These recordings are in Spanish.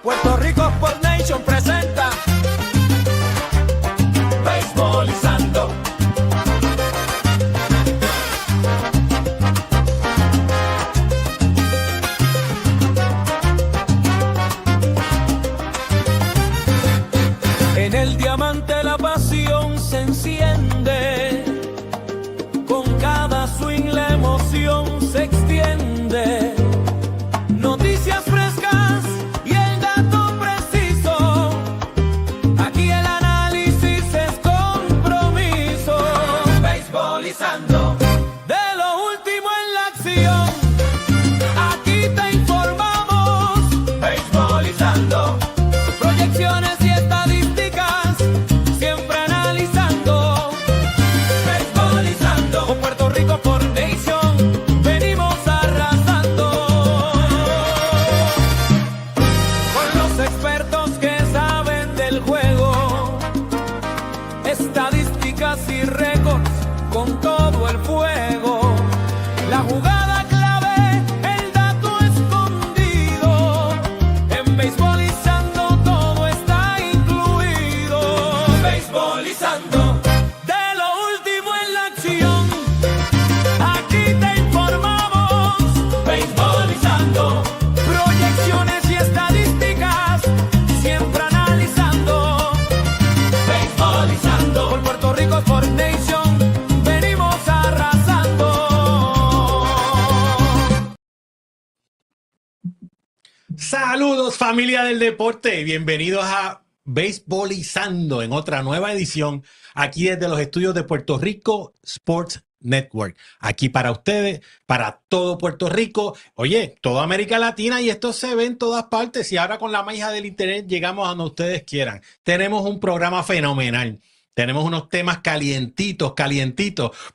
Puerto Rico Sport Nation presenta Beisbolizando. En el diamante la pasión se enciende, con cada swing la emoción se extiende. Noticias frescas y el dato preciso, aquí el análisis es compromiso. Beisbolizando, de lo último en la acción, aquí te informamos. Beisbolizando, proyecciones y estadísticas, siempre analizando. Beisbolizando, con Puerto Rico por Nation, venimos arrasando. Con los expertos que saben del juego, estadísticas y récords, con todo el fuego. La jugada clave, el dato escondido, en Beisbolizando todo está incluido. Beisbolizando, de lo último en la acción, aquí te informamos. Beisbolizando, proyecciones y estadísticas, siempre analizando. Beisbolizando, por Puerto Rico Sport Nation, venimos arrasando. Saludos familia del deporte y bienvenidos a Beisbolizando en otra nueva edición aquí desde los estudios de Puerto Rico Sports Network. Aquí para ustedes, para todo Puerto Rico, oye, toda América Latina, y esto se ve en todas partes y ahora con la magia del internet llegamos a donde ustedes quieran. Tenemos un programa fenomenal. Tenemos unos temas calientitos,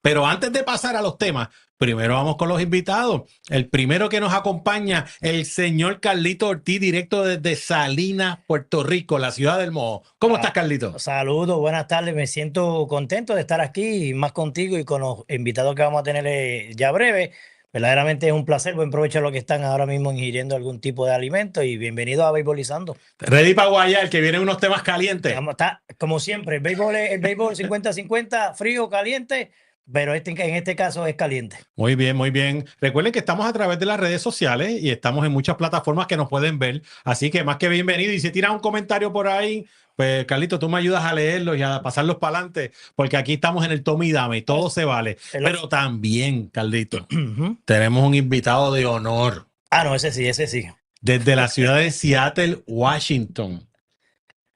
pero antes de pasar a los temas, primero vamos con los invitados. El primero que nos acompaña, el señor Carlito Ortiz, directo desde Salinas, Puerto Rico, la ciudad del Mojo. ¿Cómo estás, Carlito? Saludos, buenas tardes. Me siento contento de estar aquí más contigo y con los invitados que vamos a tener ya breve. Verdaderamente es un placer. Buen provecho a los que están ahora mismo ingiriendo algún tipo de alimento y bienvenidos a Beisbolizando. Ready para guayar, que vienen unos temas calientes. Está, como siempre, el béisbol 50-50, frío, caliente, pero en este caso es caliente. Muy bien, muy bien. Recuerden que estamos a través de las redes sociales y estamos en muchas plataformas que nos pueden ver. Así que más que bienvenido. Y si tiran un comentario por ahí, pues Carlito, tú me ayudas a leerlos y a pasarlos para adelante, porque aquí estamos en el tome y dame, todo se vale. Pero también, Carlito, tenemos un invitado de honor. Ah, no, ese sí. Desde la ciudad de Seattle, Washington.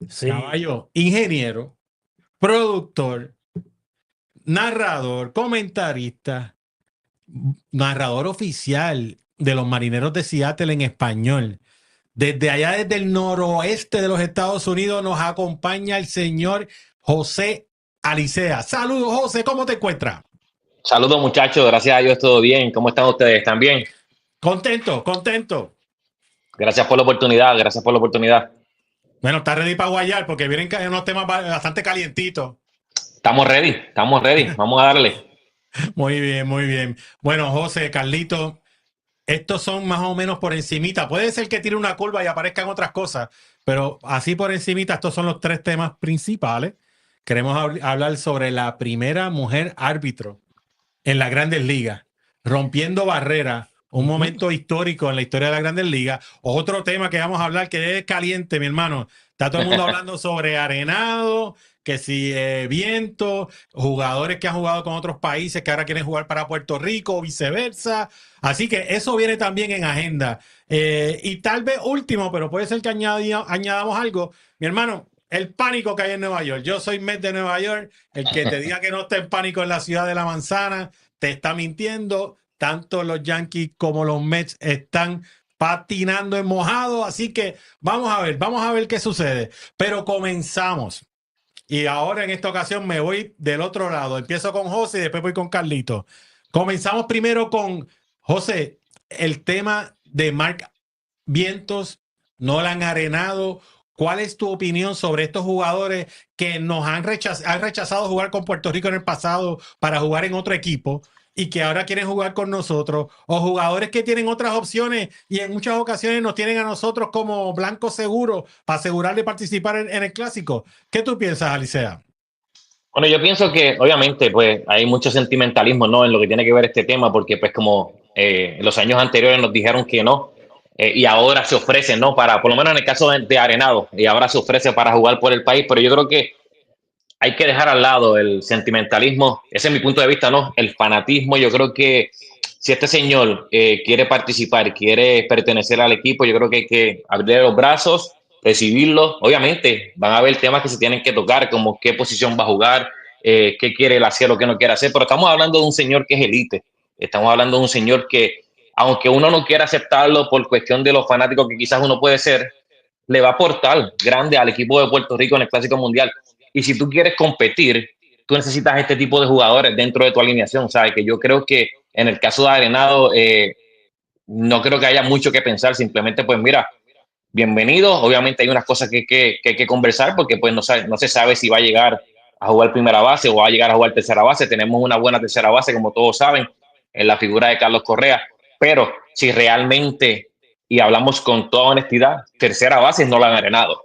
Sí. Caballo, ingeniero, productor, narrador, comentarista, narrador oficial de los Marineros de Seattle en español. Desde allá, desde el noroeste de los Estados Unidos, nos acompaña el señor José Alicea. Saludos, José, ¿cómo te encuentras? Saludos, muchachos, gracias a Dios, todo bien. ¿Cómo están ustedes? ¿Están bien? Contento. Gracias por la oportunidad. Bueno, está ready para guayar porque vienen unos temas bastante calientitos. Estamos ready. Vamos a darle. Muy bien. Bueno, José, Carlito, estos son más o menos por encimita. Puede ser que tire una curva y aparezcan otras cosas, pero así por encimita, estos son los tres temas principales. Queremos hablar sobre la primera mujer árbitro en las Grandes Ligas, rompiendo barreras, un momento histórico en la historia de las Grandes Ligas. Otro tema que vamos a hablar que es caliente, mi hermano. Está todo el mundo hablando sobre arenado, que si viento, jugadores que han jugado con otros países que ahora quieren jugar para Puerto Rico o viceversa. Así que eso viene también en agenda. Y tal vez último, pero puede ser que añadamos algo. Mi hermano, el pánico que hay en Nueva York. Yo soy Met de Nueva York. El que te diga que no está en pánico en la ciudad de la manzana, te está mintiendo. Tanto los Yankees como los Mets están patinando en mojado. Así que vamos a ver qué sucede. Pero comenzamos. Y ahora en esta ocasión me voy del otro lado. Empiezo con José y después voy con Carlito. Comenzamos primero con José, el tema de Mark Vientos, Nolan Arenado. ¿Cuál es tu opinión sobre estos jugadores que nos han rechazado jugar con Puerto Rico en el pasado para jugar en otro equipo? y que ahora quieren jugar con nosotros, o jugadores que tienen otras opciones y en muchas ocasiones nos tienen a nosotros como blanco seguro para asegurar de participar en el clásico. ¿Qué tú piensas, Alicea? Bueno, yo pienso que obviamente pues hay mucho sentimentalismo, ¿no? En lo que tiene que ver este tema, porque pues como en los años anteriores nos dijeron que no, y ahora se ofrece, ¿no? Para, por lo menos en el caso de Arenado, y ahora se ofrece para jugar por el país, pero yo creo que hay que dejar al lado el sentimentalismo, ese es mi punto de vista, ¿no? El fanatismo, yo creo que si este señor quiere participar, quiere pertenecer al equipo, yo creo que hay que abrir los brazos, recibirlo. Obviamente van a haber temas que se tienen que tocar, como qué posición va a jugar, qué quiere él hacer o qué no quiere hacer, pero estamos hablando de un señor que es elite, estamos hablando de un señor que, aunque uno no quiera aceptarlo por cuestión de los fanáticos que quizás uno puede ser, le va a aportar grande al equipo de Puerto Rico en el Clásico Mundial. Y si tú quieres competir, tú necesitas este tipo de jugadores dentro de tu alineación, ¿sabes? Que yo creo que en el caso de Arenado, no creo que haya mucho que pensar, simplemente pues mira, bienvenido, obviamente hay unas cosas que hay que conversar porque pues no se sabe si va a llegar a jugar primera base o va a llegar a jugar tercera base, tenemos una buena tercera base como todos saben, en la figura de Carlos Correa, pero si realmente, y hablamos con toda honestidad, tercera base no la han Arenado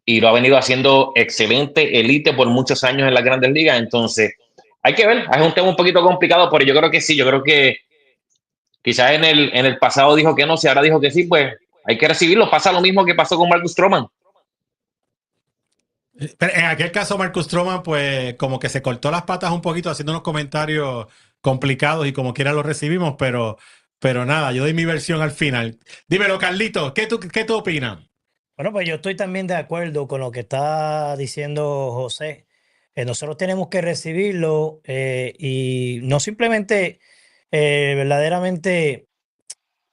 y lo ha venido haciendo excelente, elite por muchos años en las grandes ligas. Entonces, hay que ver, es un tema un poquito complicado, pero yo creo que sí, yo creo que quizás en el pasado dijo que no, si ahora dijo que sí, pues hay que recibirlo. Pasa lo mismo que pasó con Marcus Stroman. Pero en aquel caso, Marcus Stroman, pues como que se cortó las patas un poquito haciendo unos comentarios complicados y como quiera los recibimos, pero nada, yo doy mi versión al final. Dímelo, Carlito, ¿qué tú opinas? Bueno, pues yo estoy también de acuerdo con lo que está diciendo José. Nosotros tenemos que recibirlo y no simplemente, verdaderamente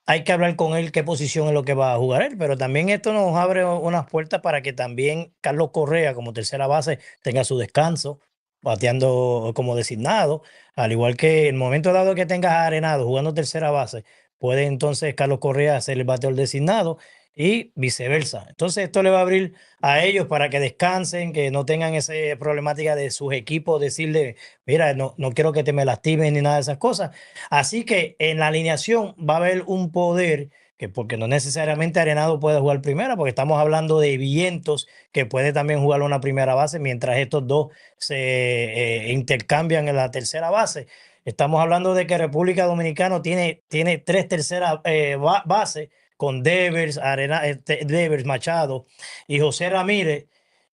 hay que hablar con él qué posición es lo que va a jugar él, pero también esto nos abre unas puertas para que también Carlos Correa como tercera base tenga su descanso, bateando como designado, al igual que el momento dado que tengas a Arenado jugando tercera base, puede entonces Carlos Correa ser el bateador designado y viceversa. Entonces esto le va a abrir a ellos para que descansen, que no tengan esa problemática de sus equipos, decirle, mira, no quiero que te me lastimes ni nada de esas cosas. Así que en la alineación va a haber un poder que porque no necesariamente Arenado puede jugar primera, porque estamos hablando de Vientos que puede también jugar una primera base mientras estos dos se intercambian en la tercera base. Estamos hablando de que República Dominicana tiene tres terceras bases con Devers, Machado y José Ramírez,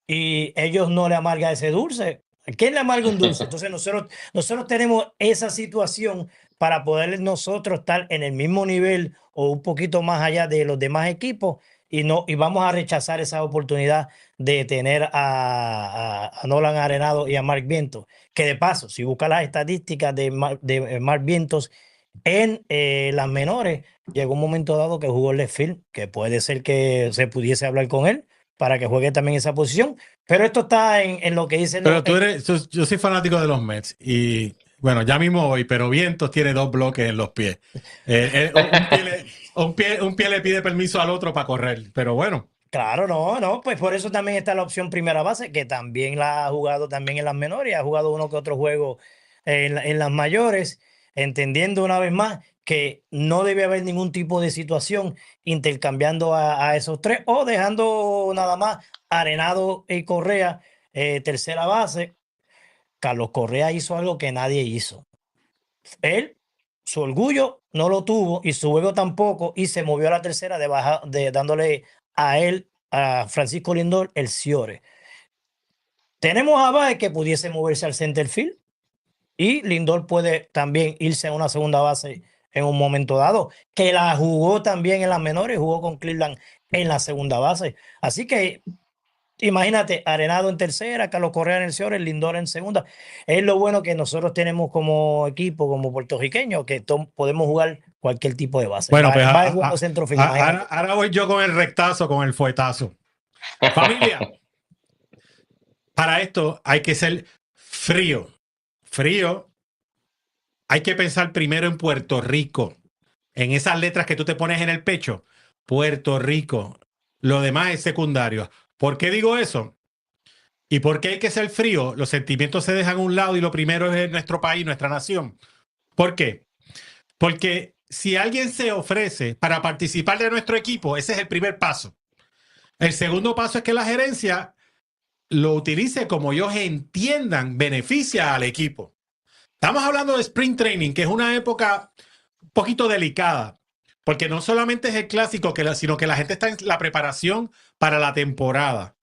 y ellos no le amarga ese dulce. ¿A quién le amarga un dulce? Entonces nosotros tenemos esa situación para poder nosotros estar en el mismo nivel o un poquito más allá de los demás equipos y vamos a rechazar esa oportunidad de tener a Nolan Arenado y a Mark Vientos, que de paso, si busca las estadísticas de Mark Vientos en las menores, llegó un momento dado que jugó el left field, que puede ser que se pudiese hablar con él para que juegue también esa posición, pero esto está en lo que dicen. Pero yo soy fanático de los Mets y bueno, ya mismo voy, pero Vientos tiene dos bloques en los pies. Un pie le pide permiso al otro para correr, pero bueno. Claro, no, pues por eso también está la opción primera base, que también la ha jugado también en las menores, ha jugado uno que otro juego en las mayores, entendiendo una vez más que no debe haber ningún tipo de situación intercambiando a esos tres o dejando nada más Arenado y Correa tercera base. Carlos Correa hizo algo que nadie hizo. Él, su orgullo no lo tuvo y su juego tampoco, y se movió a la tercera dándole a él, a Francisco Lindor, el Ciore. Tenemos a Baez que pudiese moverse al center field y Lindor puede también irse a una segunda base en un momento dado, que la jugó también en las menores, jugó con Cleveland en la segunda base. Así que imagínate, Arenado en tercera, Carlos Correa en el Ciore, Lindor en segunda. Es lo bueno que nosotros tenemos como equipo, como puertorriqueños, que podemos jugar cualquier tipo de base. Bueno, pues ahora voy yo con el rectazo, con el fuetazo. Familia, para esto hay que ser frío. Frío. Hay que pensar primero en Puerto Rico, en esas letras que tú te pones en el pecho. Puerto Rico. Lo demás es secundario. ¿Por qué digo eso? ¿Y por qué hay que ser frío? Los sentimientos se dejan a un lado y lo primero es nuestro país, nuestra nación. ¿Por qué? Porque si alguien se ofrece para participar de nuestro equipo, ese es el primer paso. El segundo paso es que la gerencia lo utilice como ellos entiendan, beneficia al equipo. Estamos hablando de Spring Training, que es una época un poquito delicada, porque no solamente es el clásico, sino que la gente está en la preparación para la temporada.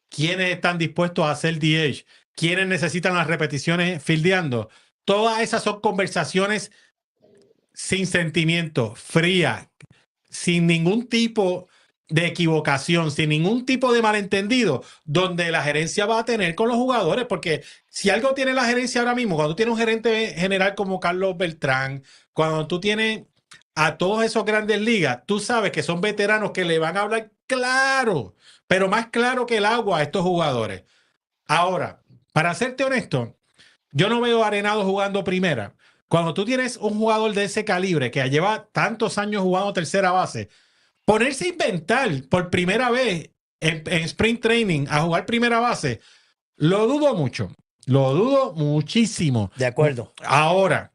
¿Quiénes están dispuestos a hacer DH? ¿Quiénes necesitan las repeticiones fildeando? Todas esas son conversaciones sin sentimiento, fría, sin ningún tipo de equivocación, sin ningún tipo de malentendido, donde la gerencia va a tener con los jugadores, porque si algo tiene la gerencia ahora mismo, cuando tú tienes un gerente general como Carlos Beltrán, cuando tú tienes a todos esos grandes ligas, tú sabes que son veteranos que le van a hablar claro, pero más claro que el agua a estos jugadores. Ahora, para serte honesto, yo no veo a Arenado jugando primera. Cuando tú tienes un jugador de ese calibre que lleva tantos años jugando tercera base, ponerse a inventar por primera vez en Spring Training a jugar primera base, lo dudo mucho. Lo dudo muchísimo. De acuerdo. Así Ahora,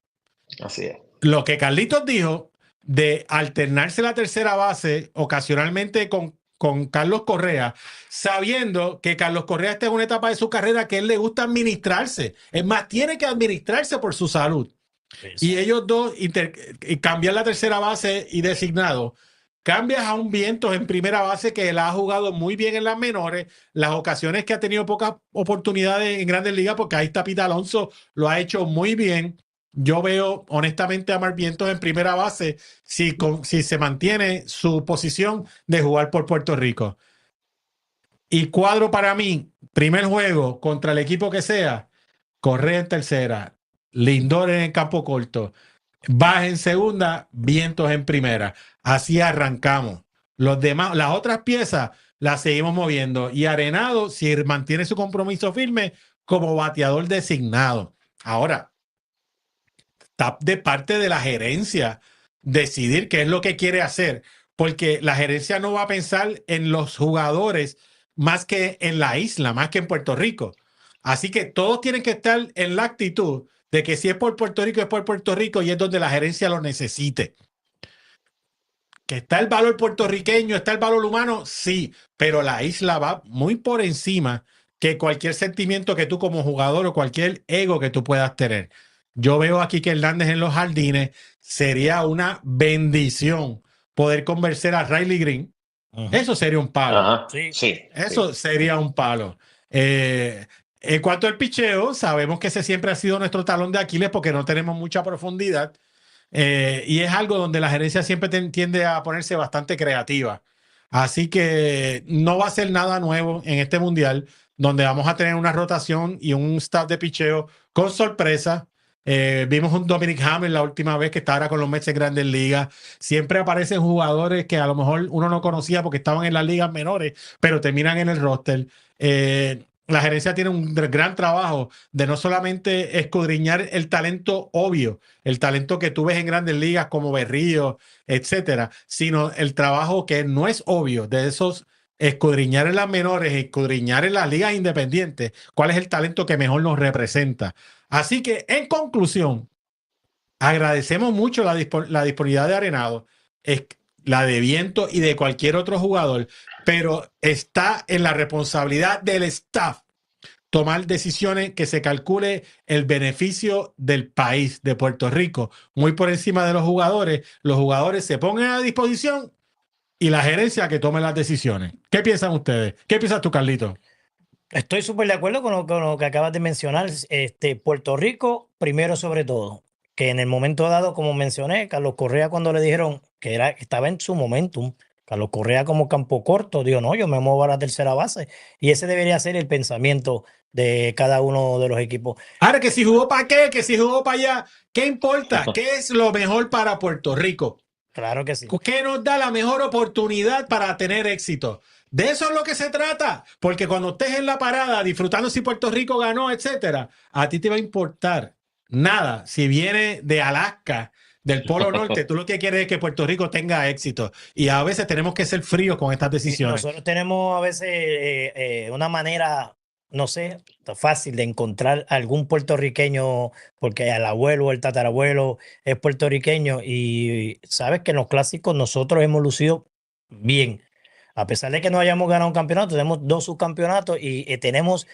es. lo que Carlitos dijo de alternarse la tercera base ocasionalmente con Carlos Correa, sabiendo que Carlos Correa está en una etapa de su carrera que él le gusta administrarse. Es más, tiene que administrarse por su salud. Y ellos dos cambiar la tercera base y designado. Cambias a un Vientos en primera base que él ha jugado muy bien en las menores, las ocasiones que ha tenido pocas oportunidades en Grandes Ligas, porque ahí está Pete Alonso, lo ha hecho muy bien. Yo veo honestamente a Mark Vientos en primera base si se mantiene su posición de jugar por Puerto Rico. Y cuadro para mí, primer juego contra el equipo que sea, Correa en tercera, Lindor en el campo corto, Baja en segunda, Vientos en primera. Así arrancamos. Los demás, las otras piezas las seguimos moviendo. Y Arenado, si mantiene su compromiso firme, como bateador designado. Ahora, está de parte de la gerencia decidir qué es lo que quiere hacer. Porque la gerencia no va a pensar en los jugadores más que en la isla, más que en Puerto Rico. Así que todos tienen que estar en la actitud de que si es por Puerto Rico, es por Puerto Rico y es donde la gerencia lo necesite. Que está el valor puertorriqueño, está el valor humano, sí, pero la isla va muy por encima que cualquier sentimiento que tú como jugador o cualquier ego que tú puedas tener. Yo veo aquí que Hernández en los jardines sería una bendición poder convencer a Riley Green. Eso sería un palo. Ajá. Sí. Sí. Eso sería un palo. En cuanto al picheo, sabemos que ese siempre ha sido nuestro talón de Aquiles porque no tenemos mucha profundidad. Y es algo donde la gerencia siempre tiende a ponerse bastante creativa. Así que no va a ser nada nuevo en este mundial, donde vamos a tener una rotación y un staff de picheo con sorpresa. Vimos un Dominic Hamlin la última vez que estaba ahora con los Mets en Grandes Ligas. Siempre aparecen jugadores que a lo mejor uno no conocía porque estaban en las ligas menores, pero terminan en el roster. La gerencia tiene un gran trabajo de no solamente escudriñar el talento obvio, el talento que tú ves en Grandes Ligas como Berrío, etcétera, sino el trabajo que no es obvio de esos escudriñar en las menores, escudriñar en las ligas independientes, cuál es el talento que mejor nos representa. Así que, en conclusión, agradecemos mucho la disponibilidad de Arenado, la de Viento y de cualquier otro jugador, pero está en la responsabilidad del staff tomar decisiones que se calcule el beneficio del país, de Puerto Rico, muy por encima de los jugadores. Los jugadores se pongan a disposición y la gerencia que tome las decisiones. ¿Qué piensan ustedes? ¿Qué piensas tú, Carlito? Estoy súper de acuerdo con lo que acabas de mencionar. Puerto Rico, primero sobre todo, que en el momento dado, como mencioné, Carlos Correa cuando le dijeron que estaba en su momentum, Carlos Correa como campo corto, dijo, no, yo me muevo a la tercera base. Y ese debería ser el pensamiento de cada uno de los equipos. Ahora, que si jugó para qué, que si jugó para allá, ¿qué importa? ¿Qué es lo mejor para Puerto Rico? Claro que sí. ¿Qué nos da la mejor oportunidad para tener éxito? De eso es lo que se trata, porque cuando estés en la parada disfrutando si Puerto Rico ganó, etcétera, a ti te va a importar nada si viene de Alaska, del Polo Norte. Tú lo que quieres es que Puerto Rico tenga éxito y a veces tenemos que ser fríos con estas decisiones. Nosotros tenemos a veces una manera no sé, está fácil de encontrar algún puertorriqueño, porque el abuelo o el tatarabuelo es puertorriqueño y sabes que en los clásicos nosotros hemos lucido bien. A pesar de que no hayamos ganado un campeonato, tenemos 2 subcampeonatos y tenemos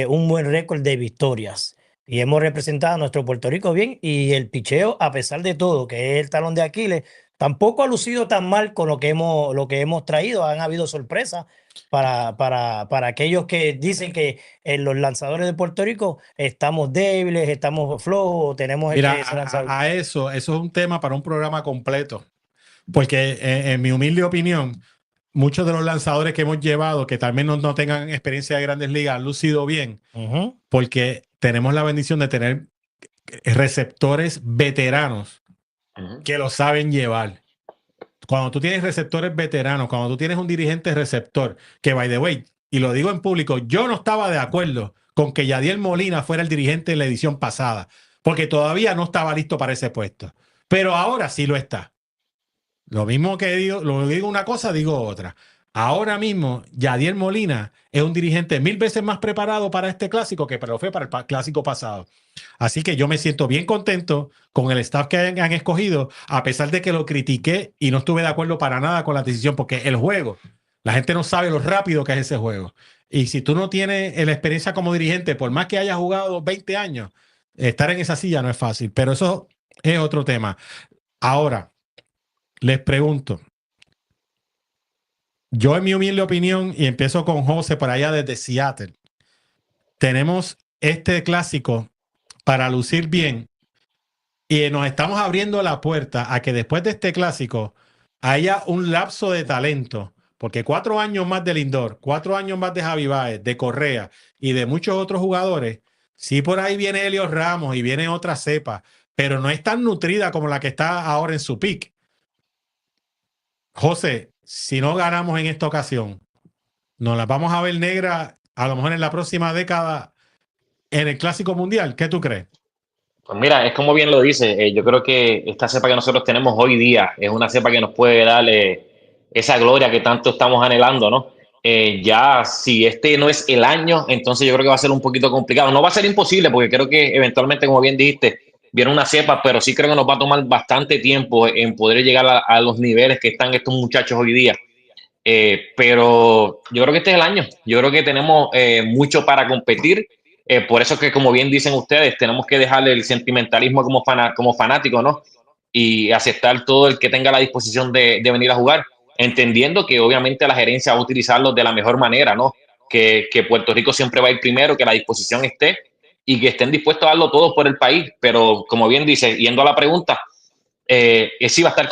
un buen récord de victorias. Y hemos representado a nuestro Puerto Rico bien y el picheo, a pesar de todo, que es el talón de Aquiles, tampoco ha lucido tan mal con lo que hemos traído. Han habido sorpresas para aquellos que dicen que en los lanzadores de Puerto Rico estamos débiles, estamos flojos, tenemos Mira, ese lanzador. a eso es un tema para un programa completo. Porque en mi humilde opinión, muchos de los lanzadores que hemos llevado, que también no tengan experiencia de grandes ligas, han lucido bien, Ujú. porque tenemos la bendición de tener receptores veteranos Ujú. que lo saben llevar. Cuando tú tienes receptores veteranos, cuando tú tienes un dirigente receptor, que by the way, y lo digo en público, yo no estaba de acuerdo con que Yadiel Molina fuera el dirigente en la edición pasada, porque todavía no estaba listo para ese puesto. Pero ahora sí lo está. Lo mismo que digo, lo digo una cosa, digo otra. Ahora mismo, Yadiel Molina es un dirigente 1000 veces más preparado para este clásico que lo fue para el clásico pasado. Así que yo me siento bien contento con el staff que han escogido, a pesar de que lo critiqué y no estuve de acuerdo para nada con la decisión, porque el juego, la gente no sabe lo rápido que es ese juego. Y si tú no tienes la experiencia como dirigente, por más que hayas jugado 20 años, estar en esa silla no es fácil, pero eso es otro tema. Ahora, les pregunto, yo en mi humilde opinión, y empiezo con José por allá desde Seattle, tenemos este clásico para lucir bien y nos estamos abriendo la puerta a que después de este clásico haya un lapso de talento, porque 4 años más de Lindor, 4 años más de Javi Baez, de Correa y de muchos otros jugadores, sí por ahí viene Helios Ramos y viene otra cepa, pero no es tan nutrida como la que está ahora en su pick. José, si no ganamos en esta ocasión, nos las vamos a ver negra a lo mejor en la próxima década en el Clásico Mundial. ¿Qué tú crees? Pues mira, es como bien lo dice, yo creo que esta cepa que nosotros tenemos hoy día es una cepa que nos puede dar esa gloria que tanto estamos anhelando, ¿no? Ya si este no es el año, entonces yo creo que va a ser un poquito complicado. No va a ser imposible porque creo que eventualmente, como bien dijiste, viene una cepa, pero sí creo que nos va a tomar bastante tiempo en poder llegar a los niveles que están estos muchachos hoy día. Pero yo creo que este es el año. Yo creo que tenemos mucho para competir. Por eso que, como bien dicen ustedes, tenemos que dejarle el sentimentalismo como fanático, ¿no? Y aceptar todo el que tenga la disposición de venir a jugar, entendiendo que obviamente la gerencia va a utilizarlo de la mejor manera, ¿no? Que Puerto Rico siempre va a ir primero, que la disposición esté y que estén dispuestos a darlo todo por el país. Pero como bien dice, yendo a la pregunta, sí va a estar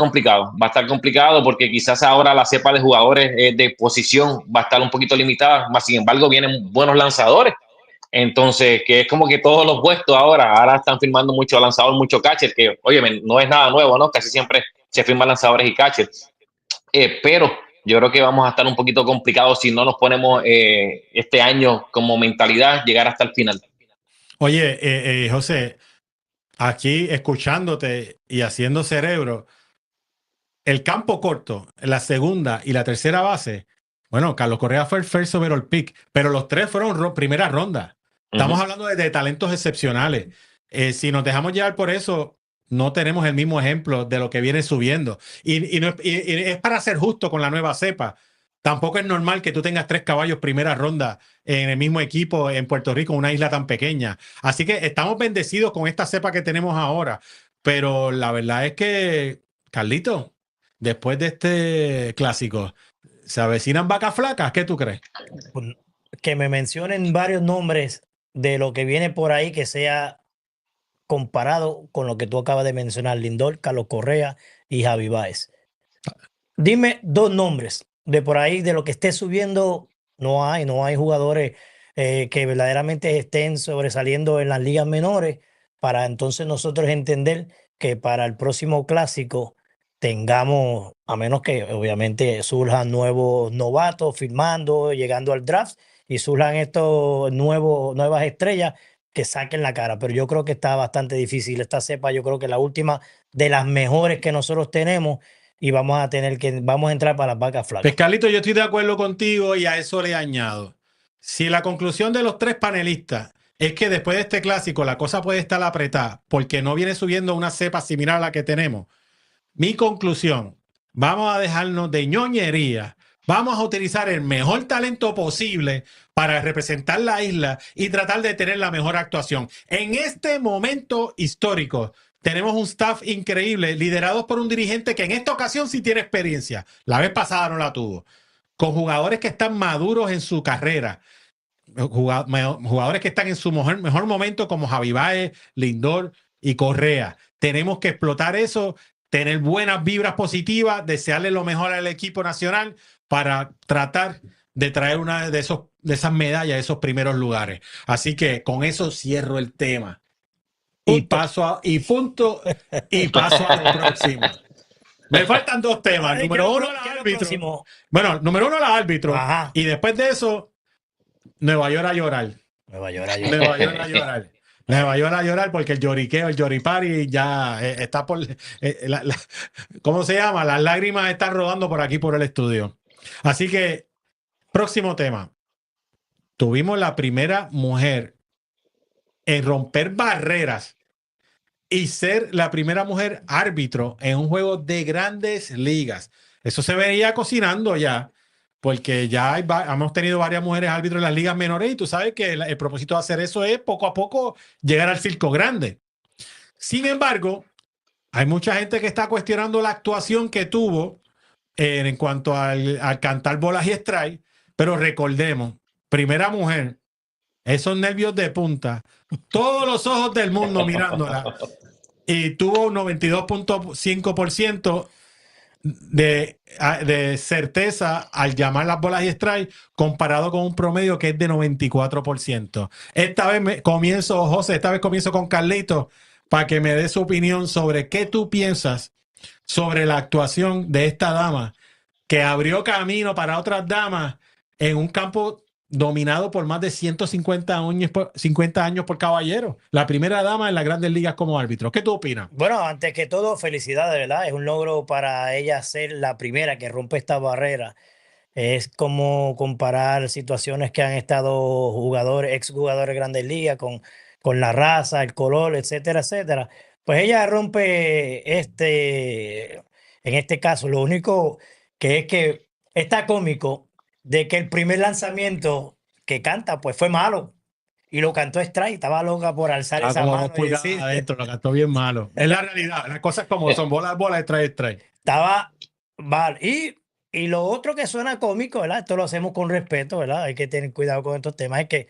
complicado porque quizás ahora la cepa de jugadores de posición va a estar un poquito limitada, más sin embargo vienen buenos lanzadores, entonces que es como que todos los puestos ahora están firmando mucho lanzador, mucho catcher, que oye, no es nada nuevo, ¿no? Casi siempre se firman lanzadores y catchers, pero yo creo que vamos a estar un poquito complicados si no nos ponemos este año como mentalidad llegar hasta el final. Oye, José, aquí escuchándote y haciendo cerebro, el campo corto, la segunda y la tercera base, bueno, Carlos Correa fue el first overall pick, pero los 3 fueron primera ronda. Estamos hablando de talentos excepcionales. Si nos dejamos llevar por eso, no tenemos el mismo ejemplo de lo que viene subiendo. Y es para ser justo con la nueva cepa. Tampoco es normal que tú tengas 3 caballos primera ronda en el mismo equipo en Puerto Rico, una isla tan pequeña. Así que estamos bendecidos con esta cepa que tenemos ahora. Pero la verdad es que, Carlito, después de este clásico, ¿se avecinan vacas flacas? ¿Qué tú crees? Que me mencionen varios nombres de lo que viene por ahí que sea comparado con lo que tú acabas de mencionar, Lindor, Carlos Correa y Javi Baez. Dime 2 nombres de por ahí, de lo que esté subiendo. No hay jugadores que verdaderamente estén sobresaliendo en las ligas menores para entonces nosotros entender que para el próximo clásico tengamos, a menos que obviamente surjan nuevos novatos firmando, llegando al draft y surjan estos nuevas estrellas que saquen la cara. Pero yo creo que está bastante difícil esta cepa. Yo creo que la última de las mejores que nosotros tenemos y vamos a entrar para las vacas flacas. Pues, Carlito, yo estoy de acuerdo contigo y a eso le añado. si la conclusión de los tres panelistas es que después de este clásico la cosa puede estar apretada porque no viene subiendo una cepa similar a la que tenemos, mi conclusión, vamos a dejarnos de ñoñería, vamos a utilizar el mejor talento posible para representar la isla y tratar de tener la mejor actuación. En este momento histórico, tenemos un staff increíble, liderados por un dirigente que en esta ocasión sí tiene experiencia. La vez pasada no la tuvo. Con jugadores que están maduros en su carrera. Jugadores que están en su mejor momento como Javi Baez, Lindor y Correa. Tenemos que explotar eso, tener buenas vibras positivas, desearle lo mejor al equipo nacional para tratar de traer una de esas medallas, esos primeros lugares. Así que con eso cierro el tema. Y paso a lo próximo. Me faltan dos temas. Número uno, el árbitro. Bueno, número uno, el árbitro. Ajá. Y después de eso, Nueva York a llorar. Nueva York a Nueva York a llorar. Nueva York a llorar porque el lloriqueo, el lloripari ya está por... ¿cómo se llama? Las lágrimas están rodando por aquí, por el estudio. Así que, próximo tema. Tuvimos la primera mujer en romper barreras y ser la primera mujer árbitro en un juego de Grandes Ligas. Eso se veía cocinando ya, porque ya hemos tenido varias mujeres árbitros en las ligas menores y tú sabes que el propósito de hacer eso es poco a poco llegar al circo grande. Sin embargo, hay mucha gente que está cuestionando la actuación que tuvo en cuanto al cantar bolas y strike, pero recordemos, primera mujer, esos nervios de punta, todos los ojos del mundo mirándola, y tuvo un 92.5% de certeza al llamar las bolas y strike comparado con un promedio que es de 94%. Esta vez comienzo con Carlito para que me dé su opinión sobre qué tú piensas sobre la actuación de esta dama que abrió camino para otras damas en un campo dominado por más de 150 años por caballero. La primera dama en las Grandes Ligas como árbitro. ¿Qué tú opinas? Bueno, antes que todo, felicidades, ¿verdad? Es un logro para ella ser la primera que rompe esta barrera. Es como comparar situaciones que han estado exjugadores de Grandes Ligas con la raza, el color, etcétera, etcétera. Pues ella rompe en este caso, lo único que es que está cómico de que el primer lanzamiento que canta, pues fue malo. Y lo cantó strike, estaba loca por alzar esa mano. Adentro, lo cantó bien malo. Es la realidad, las cosas como son, bola, strike. Estaba mal. Y lo otro que suena cómico, ¿verdad? Esto lo hacemos con respeto, ¿verdad? Hay que tener cuidado con estos temas. Es que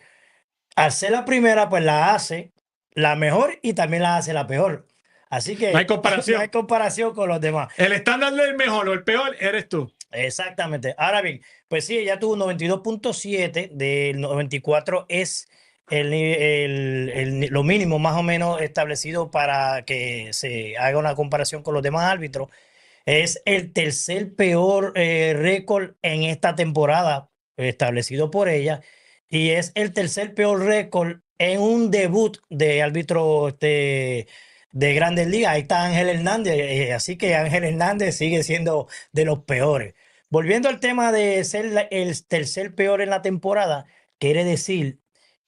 al ser la primera, pues la hace la mejor y también la hace la peor. Así que no hay comparación. No hay comparación con los demás. El estándar del mejor o el peor eres tú. Exactamente. Ahora bien, pues sí, ella tuvo 92.7, del 94 es lo mínimo más o menos establecido para que se haga una comparación con los demás árbitros. Es el tercer peor récord en esta temporada establecido por ella y es el tercer peor récord en un debut de árbitro de Grandes Ligas. Ahí está Ángel Hernández, así que Ángel Hernández sigue siendo de los peores. Volviendo al tema de ser el tercer peor en la temporada, quiere decir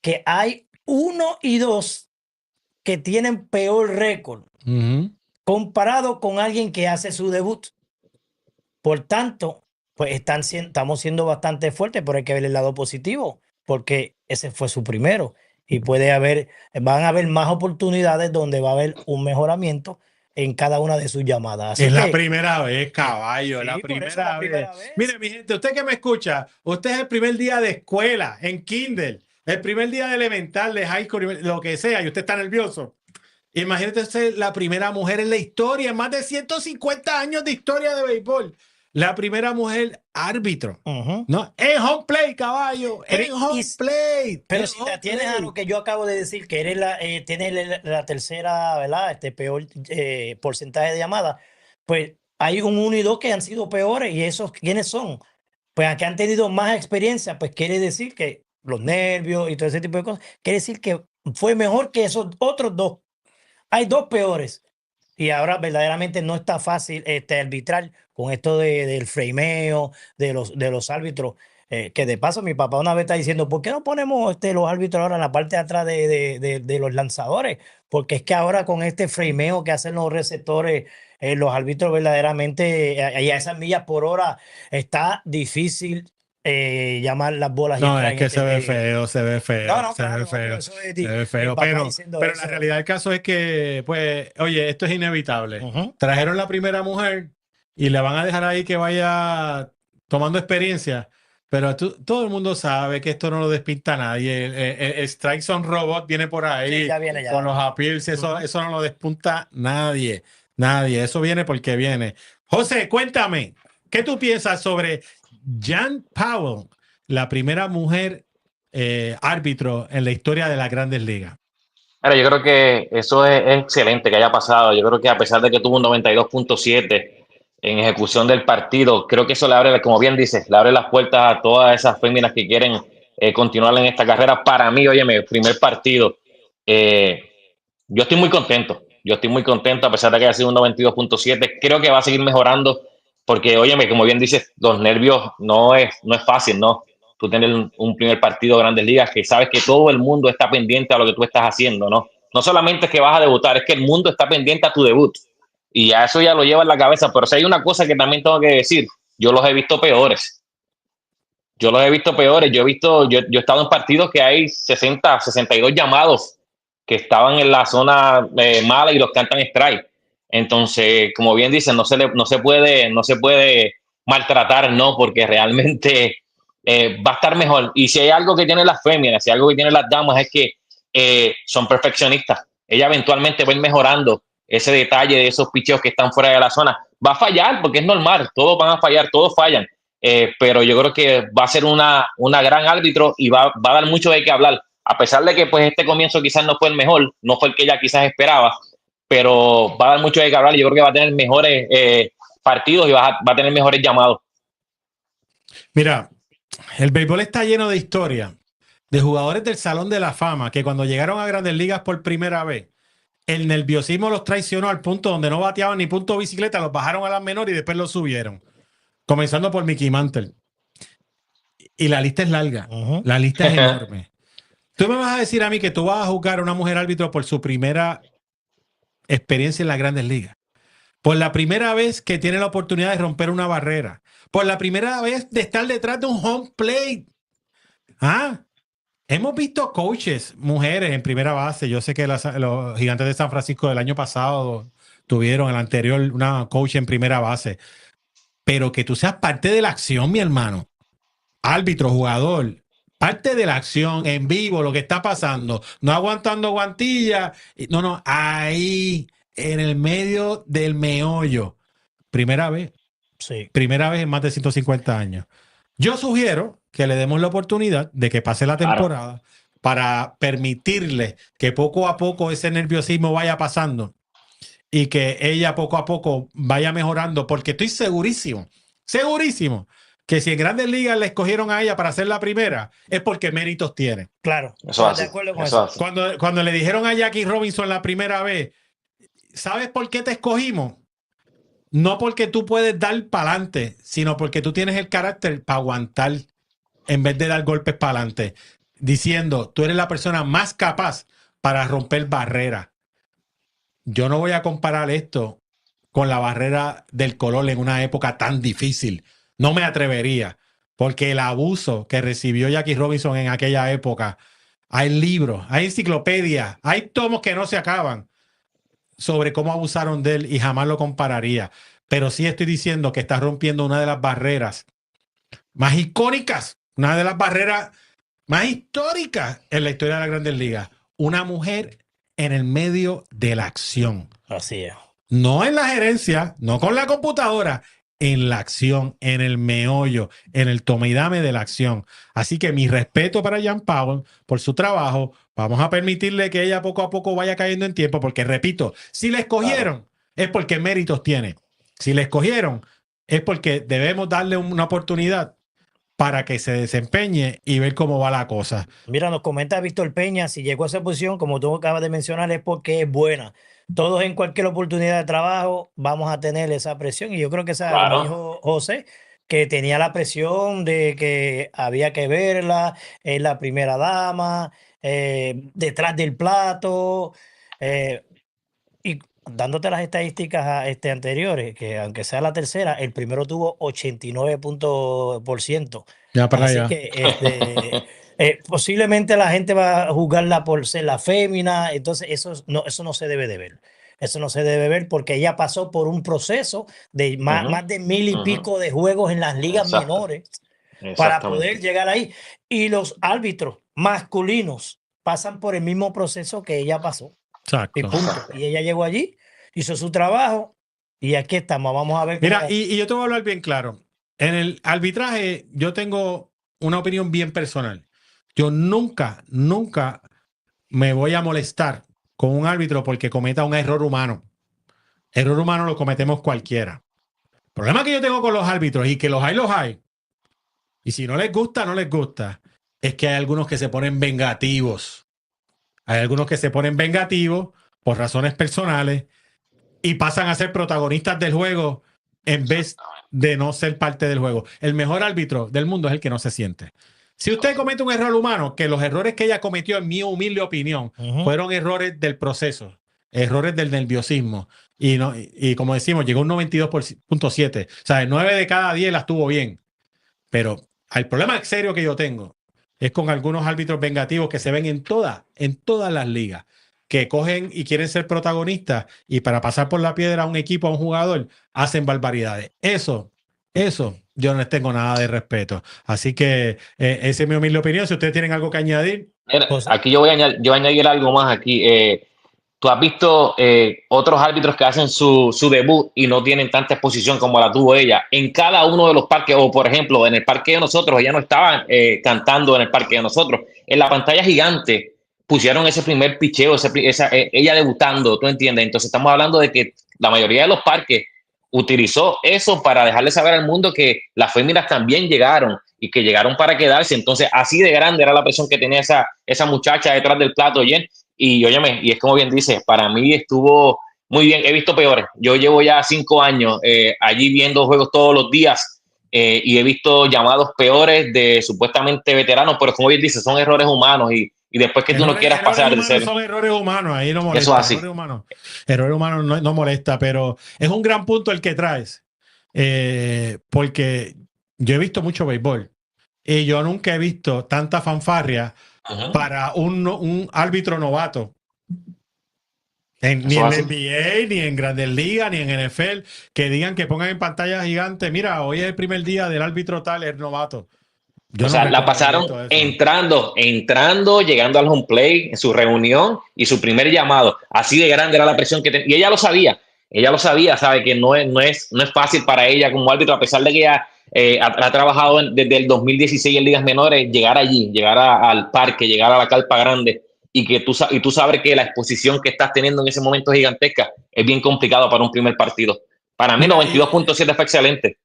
que hay 1 y 2 que tienen peor récord comparado con alguien que hace su debut. Por tanto, pues estamos siendo bastante fuertes, pero hay que ver el lado positivo, porque ese fue su primero. Y van a haber más oportunidades donde va a haber un mejoramiento en cada una de sus llamadas. Así es que, la primera vez, caballo, sí, la por primera eso la vez. primera vez. Mire, mi gente, usted que me escucha, usted es el primer día de escuela, en Kindle, el primer día de elemental, de high school, lo que sea, y usted está nervioso. Imagínate ser la primera mujer en la historia, en más de 150 años de historia de béisbol. La primera mujer árbitro. ¿No? En home play, caballo. En home play. Pero si te atienes a lo que yo acabo de decir, que tienes la tercera, ¿verdad? Peor porcentaje de llamadas, pues hay un 1 y 2 que han sido peores. ¿Y esos quiénes son? Pues a que han tenido más experiencia, pues quiere decir que los nervios y todo ese tipo de cosas, quiere decir que fue mejor que esos otros 2. Hay 2 peores. Y ahora verdaderamente no está fácil arbitrar con esto del frameo, de los árbitros. Que de paso mi papá una vez está diciendo, ¿por qué no ponemos los árbitros ahora en la parte de atrás de los lanzadores? Porque es que ahora con este frameo que hacen los receptores, los árbitros verdaderamente, y a esas millas por hora, está difícil llamar las bolas y No, entrar es en que se ve este... feo, se ve No, feo, no, se ve claro, no, pero feo, eso es se ve mi feo. papá diciendo Pero eso. la realidad del caso es que, pues, oye, esto es inevitable. Ujú. Trajeron la primera mujer y le van a dejar ahí que vaya tomando experiencia. Pero todo el mundo sabe que esto no lo despinta nadie. El Strike Zone Robot viene por Sí, ahí ya viene con los ya. appeals. Ujú. Eso no lo despunta nadie. Nadie. Eso viene porque viene. José, cuéntame, ¿qué tú piensas sobre Jan Powell, la primera mujer árbitro en la historia de las Grandes Ligas? Ahora, yo creo que eso es excelente que haya pasado. Yo creo que a pesar de que tuvo un 92.7 en ejecución del partido, creo que eso le abre, como bien dices, le abre las puertas a todas esas féminas que quieren continuar en esta carrera. Para mí, óyeme, primer partido, eh, yo estoy muy contento. Yo estoy muy contento a pesar de que haya sido un 92.7. Creo que va a seguir mejorando porque, óyeme, como bien dices, los nervios no es fácil, ¿no? Tú tener un primer partido de Grandes Ligas que sabes que todo el mundo está pendiente a lo que tú estás haciendo, ¿no? No solamente es que vas a debutar, es que el mundo está pendiente a tu debut. Y a eso ya lo lleva en la cabeza. Pero si hay una cosa que también tengo que decir, yo los he visto peores. Yo los he visto peores. Yo he estado en partidos que hay 60, 62 llamados que estaban en la zona mala y los cantan strike. Entonces, como bien dicen, no se puede maltratar, ¿no? Porque realmente va a estar mejor. Y si hay algo que tienen las féminas, si hay algo que tienen las damas, es que son perfeccionistas. Ella eventualmente va a ir mejorando ese detalle de esos picheos que están fuera de la zona. Va a fallar porque es normal, todos van a fallar, todos fallan. Pero yo creo que va a ser una gran árbitro y va a dar mucho de qué hablar. A pesar de que pues este comienzo quizás no fue el mejor, no fue el que ella quizás esperaba, pero va a dar mucho de qué hablar y yo creo que va a tener mejores partidos y va a tener mejores llamados. Mira, el béisbol está lleno de historias de jugadores del Salón de la Fama que cuando llegaron a Grandes Ligas por primera vez, el nerviosismo los traicionó al punto donde no bateaban ni punto bicicleta, los bajaron a las menores y después los subieron. Comenzando por Mickey Mantle. Y la lista es larga. Ujú. La lista es enorme. Tú me vas a decir a mí que tú vas a juzgar a una mujer árbitro por su primera experiencia en las Grandes Ligas. Por la primera vez que tiene la oportunidad de romper una barrera. Por la primera vez de estar detrás de un home plate. Ah, hemos visto coaches, mujeres en primera base. Yo sé que los Gigantes de San Francisco del año pasado tuvieron el anterior una coach en primera base. Pero que tú seas parte de la acción, mi hermano. Árbitro, jugador, parte de la acción en vivo, lo que está pasando. No aguantando guantilla. No, ahí en el medio del meollo. Primera vez Sí. en más de 150 años. Yo sugiero que le demos la oportunidad de que pase la temporada para permitirle que poco a poco ese nerviosismo vaya pasando y que ella poco a poco vaya mejorando, porque estoy segurísimo que si en Grandes Ligas le escogieron a ella para ser la primera, es porque méritos tiene. Claro, Eso estoy de acuerdo con eso. Cuando le dijeron a Jackie Robinson la primera vez, ¿sabes por qué te escogimos? No porque tú puedes dar para adelante, sino porque tú tienes el carácter para aguantar en vez de dar golpes para adelante. Diciendo, tú eres la persona más capaz para romper barreras. Yo no voy a comparar esto con la barrera del color en una época tan difícil. No me atrevería, porque el abuso que recibió Jackie Robinson en aquella época, hay libros, hay enciclopedias, hay tomos que no se acaban sobre cómo abusaron de él y jamás lo compararía. Pero sí estoy diciendo que está rompiendo una de las barreras más icónicas, una de las barreras más históricas en la historia de las Grandes Ligas. Una mujer en el medio de la acción. Así es. No en la gerencia, no con la computadora, en la acción, en el meollo, en el toma y dame de la acción. Así que mi respeto para Jan Powell por su trabajo. Vamos a permitirle que ella poco a poco vaya cayendo en tiempo, porque repito, si la escogieron es porque méritos tiene. Si la escogieron es porque debemos darle una oportunidad para que se desempeñe y ver cómo va la cosa. Mira, nos comenta Víctor Peña, si llegó a esa posición, como tú acabas de mencionar, es porque es buena. Todos en cualquier oportunidad de trabajo vamos a tener esa presión y yo creo que esa, como dijo José, que tenía la presión de que había que verla, es la primera dama, detrás del plato, eh, y dándote las estadísticas anteriores, que aunque sea la tercera, el primero tuvo 89%. Ya para Así allá. que posiblemente la gente va a juzgarla por ser la fémina, entonces eso no se debe de ver. Eso no se debe ver porque ella pasó por un proceso de Ujú, más de 1000 y pico de juegos en las ligas exacto, menores para poder exactamente. llegar ahí. Y los árbitros masculinos pasan por el mismo proceso que ella pasó. Y Exacto. punto. Y ella llegó allí, hizo su trabajo y aquí estamos. Vamos a ver Mira, cómo. y yo te voy a hablar bien claro. En el arbitraje, yo tengo una opinión bien personal. Yo nunca me voy a molestar con un árbitro porque cometa un error humano. Error humano lo cometemos cualquiera. El problema que yo tengo con los árbitros, y que los hay, y si no les gusta, no les gusta, es que hay algunos que se ponen vengativos. Hay algunos que se ponen vengativos por razones personales y pasan a ser protagonistas del juego en vez de no ser parte del juego. El mejor árbitro del mundo es el que no se siente. Si usted comete un error humano, que los errores que ella cometió, en mi humilde opinión, Ujú. fueron errores del proceso, errores del nerviosismo. Y, no, y como decimos, llegó un 92.7. O sea, 9 de cada 10 las tuvo bien. Pero el problema serio que yo tengo es con algunos árbitros vengativos que se ven en todas las ligas, que cogen y quieren ser protagonistas y para pasar por la piedra a un equipo, a un jugador, hacen barbaridades. Eso, yo no les tengo nada de respeto. Así que esa es mi humilde opinión. Si ustedes tienen algo que añadir, Mira, Pues, aquí yo voy a añadir algo más aquí. Tú has visto otros árbitros que hacen su debut y no tienen tanta exposición como la tuvo ella. En cada uno de los parques, o por ejemplo, en el parque de nosotros, ella no estaba cantando en el parque de nosotros. En la pantalla gigante pusieron ese primer picheo, ella debutando, ¿tú entiendes? Entonces estamos hablando de que la mayoría de los parques utilizó eso para dejarle saber al mundo que las féminas también llegaron y que llegaron para quedarse. Entonces, así de grande era la presión que tenía esa muchacha detrás del plato, Jen. Y óyeme, y es como bien dice, para mí estuvo muy bien. He visto peores. Yo llevo ya 5 años allí viendo juegos todos los días y he visto llamados peores de supuestamente veteranos, pero como bien dice, son errores humanos y después que tú no quieras errores pasar de humanos ser, son errores humanos, ahí no eso molesta. así. Errores humanos no molesta, pero es un gran punto el que traes, porque yo he visto mucho béisbol y yo nunca he visto tanta fanfarria para un árbitro novato. Ni Eso en la así. NBA, ni en Grandes Ligas, ni en NFL, que digan que pongan en pantalla gigante, mira, hoy es el primer día del árbitro tal, el novato. Yo O no sea, la recuerdo haber pasaron visto eso. entrando, llegando al home play, en su reunión y su primer llamado. Así de grande era la presión que tenía. Y ella lo sabía, sabe que no es fácil para ella como árbitro, a pesar de que ella ha trabajado desde el 2016 en ligas menores, llegar allí, llegar al parque, llegar a la carpa grande y que tú sabes que la exposición que estás teniendo en ese momento es gigantesca, es bien complicado para un primer partido. Para mí Mira, 92.7 fue excelente.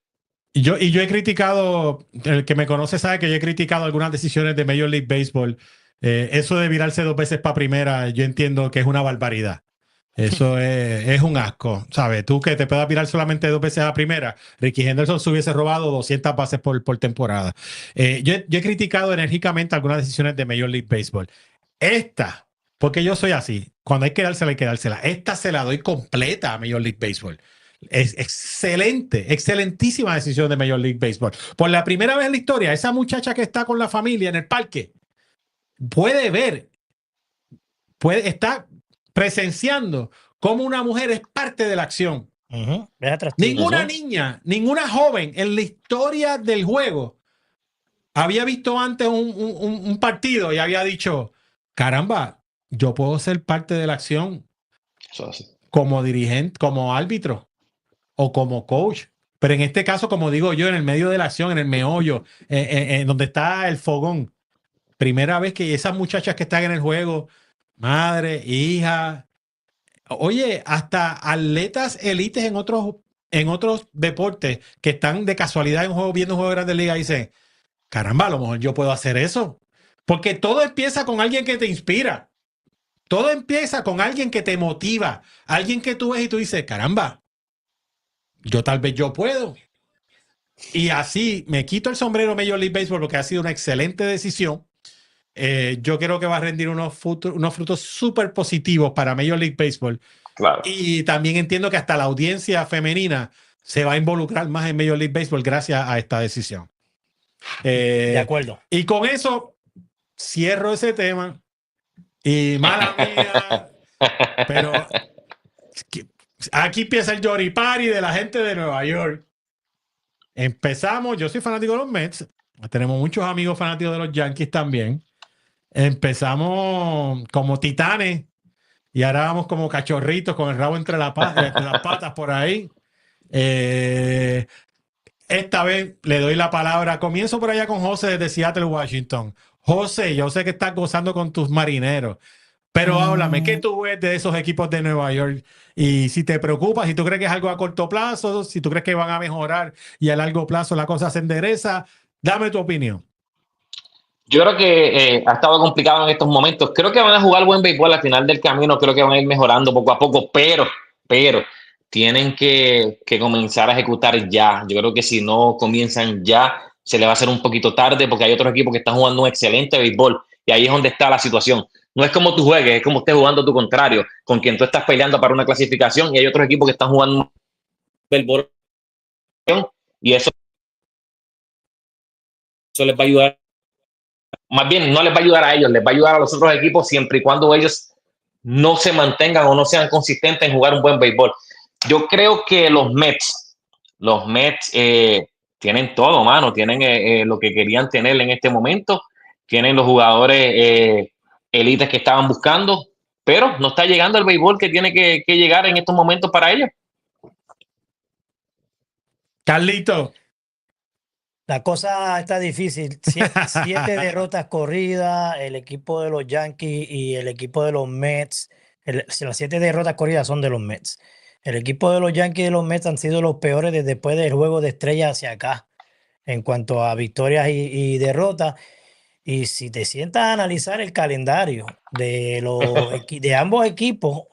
y yo he criticado, el que me conoce sabe que yo he criticado algunas decisiones de Major League Baseball. Eso de virarse 2 veces para primera, yo entiendo que es una barbaridad. Eso es un asco, ¿sabes? Tú que te puedas virar solamente 2 veces a primera. Ricky Henderson se hubiese robado 200 bases por temporada. Yo he criticado enérgicamente algunas decisiones de Major League Baseball. Esta, porque yo soy así, cuando hay que dársela, hay que dársela. Esta se la doy completa a Major League Baseball. Es excelente, excelentísima decisión de Major League Baseball. Por la primera vez en la historia, esa muchacha que está con la familia en el parque puede ver, está presenciando cómo una mujer es parte de la acción. es atractivo. Ninguna niña, ninguna joven en la historia del juego había visto antes un partido y había dicho, caramba, yo puedo ser parte de la acción Eso así. como dirigente, como árbitro o como coach. Pero en este caso, como digo yo, en el medio de la acción, en el meollo, donde está el fogón. Primera vez que esas muchachas que están en el juego, madre, hija, oye, hasta atletas élites en otros deportes que están de casualidad en un juego, viendo un juego de Grandes Ligas, dicen, caramba, a lo mejor yo puedo hacer eso. Porque todo empieza con alguien que te inspira. Todo empieza con alguien que te motiva. Alguien que tú ves y tú dices, caramba, tal vez yo puedo. Y así me quito el sombrero Major League Baseball porque ha sido una excelente decisión. Yo creo que va a rendir unos frutos súper positivos para Major League Baseball. Claro. Y también entiendo que hasta la audiencia femenina se va a involucrar más en Major League Baseball gracias a esta decisión. De acuerdo. Y con eso cierro ese tema. Y mala mía, pero aquí empieza el Yoripari de la gente de Nueva York. Empezamos, yo soy fanático de los Mets, tenemos muchos amigos fanáticos de los Yankees también. Empezamos como titanes y ahora vamos como cachorritos con el rabo entre las patas por ahí. Esta vez le doy la palabra. Comienzo por allá con José desde Seattle, Washington. José, yo sé que estás gozando con tus marineros, pero háblame, ¿qué tú ves de esos equipos de Nueva York? Y si te preocupa, si tú crees que es algo a corto plazo, si tú crees que van a mejorar y a largo plazo la cosa se endereza, dame tu opinión. Yo creo que ha estado complicado en estos momentos. Creo que van a jugar buen béisbol al final del camino. Creo que van a ir mejorando poco a poco, pero tienen que comenzar a ejecutar ya. Yo creo que si no comienzan ya, se le va a hacer un poquito tarde porque hay otros equipos que están jugando un excelente béisbol y ahí es donde está la situación. No es como tú juegues, es como estés jugando tu contrario, con quien tú estás peleando para una clasificación y hay otros equipos que están jugando béisbol y eso les va a ayudar. Más bien, no les va a ayudar a ellos, les va a ayudar a los otros equipos siempre y cuando ellos no se mantengan o no sean consistentes en jugar un buen béisbol. Yo creo que los Mets tienen todo, mano, tienen lo que querían tener en este momento, tienen los jugadores élites que estaban buscando, pero no está llegando el béisbol que tiene que llegar en estos momentos para ellos. Carlito. La cosa está difícil. 7 derrotas corridas, el equipo de los Yankees y el equipo de los Mets. Las 7 derrotas corridas son de los Mets. El equipo de los Yankees y los Mets han sido los peores desde después del juego de estrellas hacia acá, en cuanto a victorias y derrotas. Y si te sientas a analizar el calendario de ambos equipos,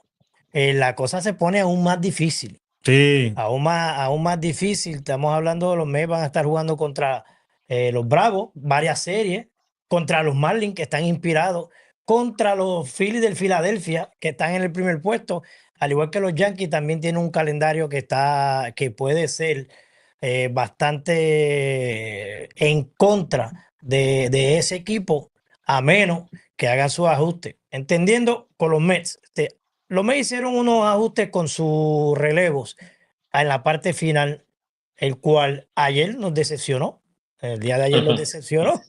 la cosa se pone aún más difícil. Sí. Aún más difícil. Estamos hablando de los Mets, van a estar jugando contra los Bravos, varias series, contra los Marlins que están inspirados, contra los Phillies del Filadelfia que están en el primer puesto, al igual que los Yankees también tienen un calendario que puede ser bastante en contra de ese equipo, a menos que hagan sus ajustes. Entendiendo con los Mets, los Mets hicieron unos ajustes con sus relevos en la parte final, el cual ayer nos decepcionó, el día de ayer nos decepcionó,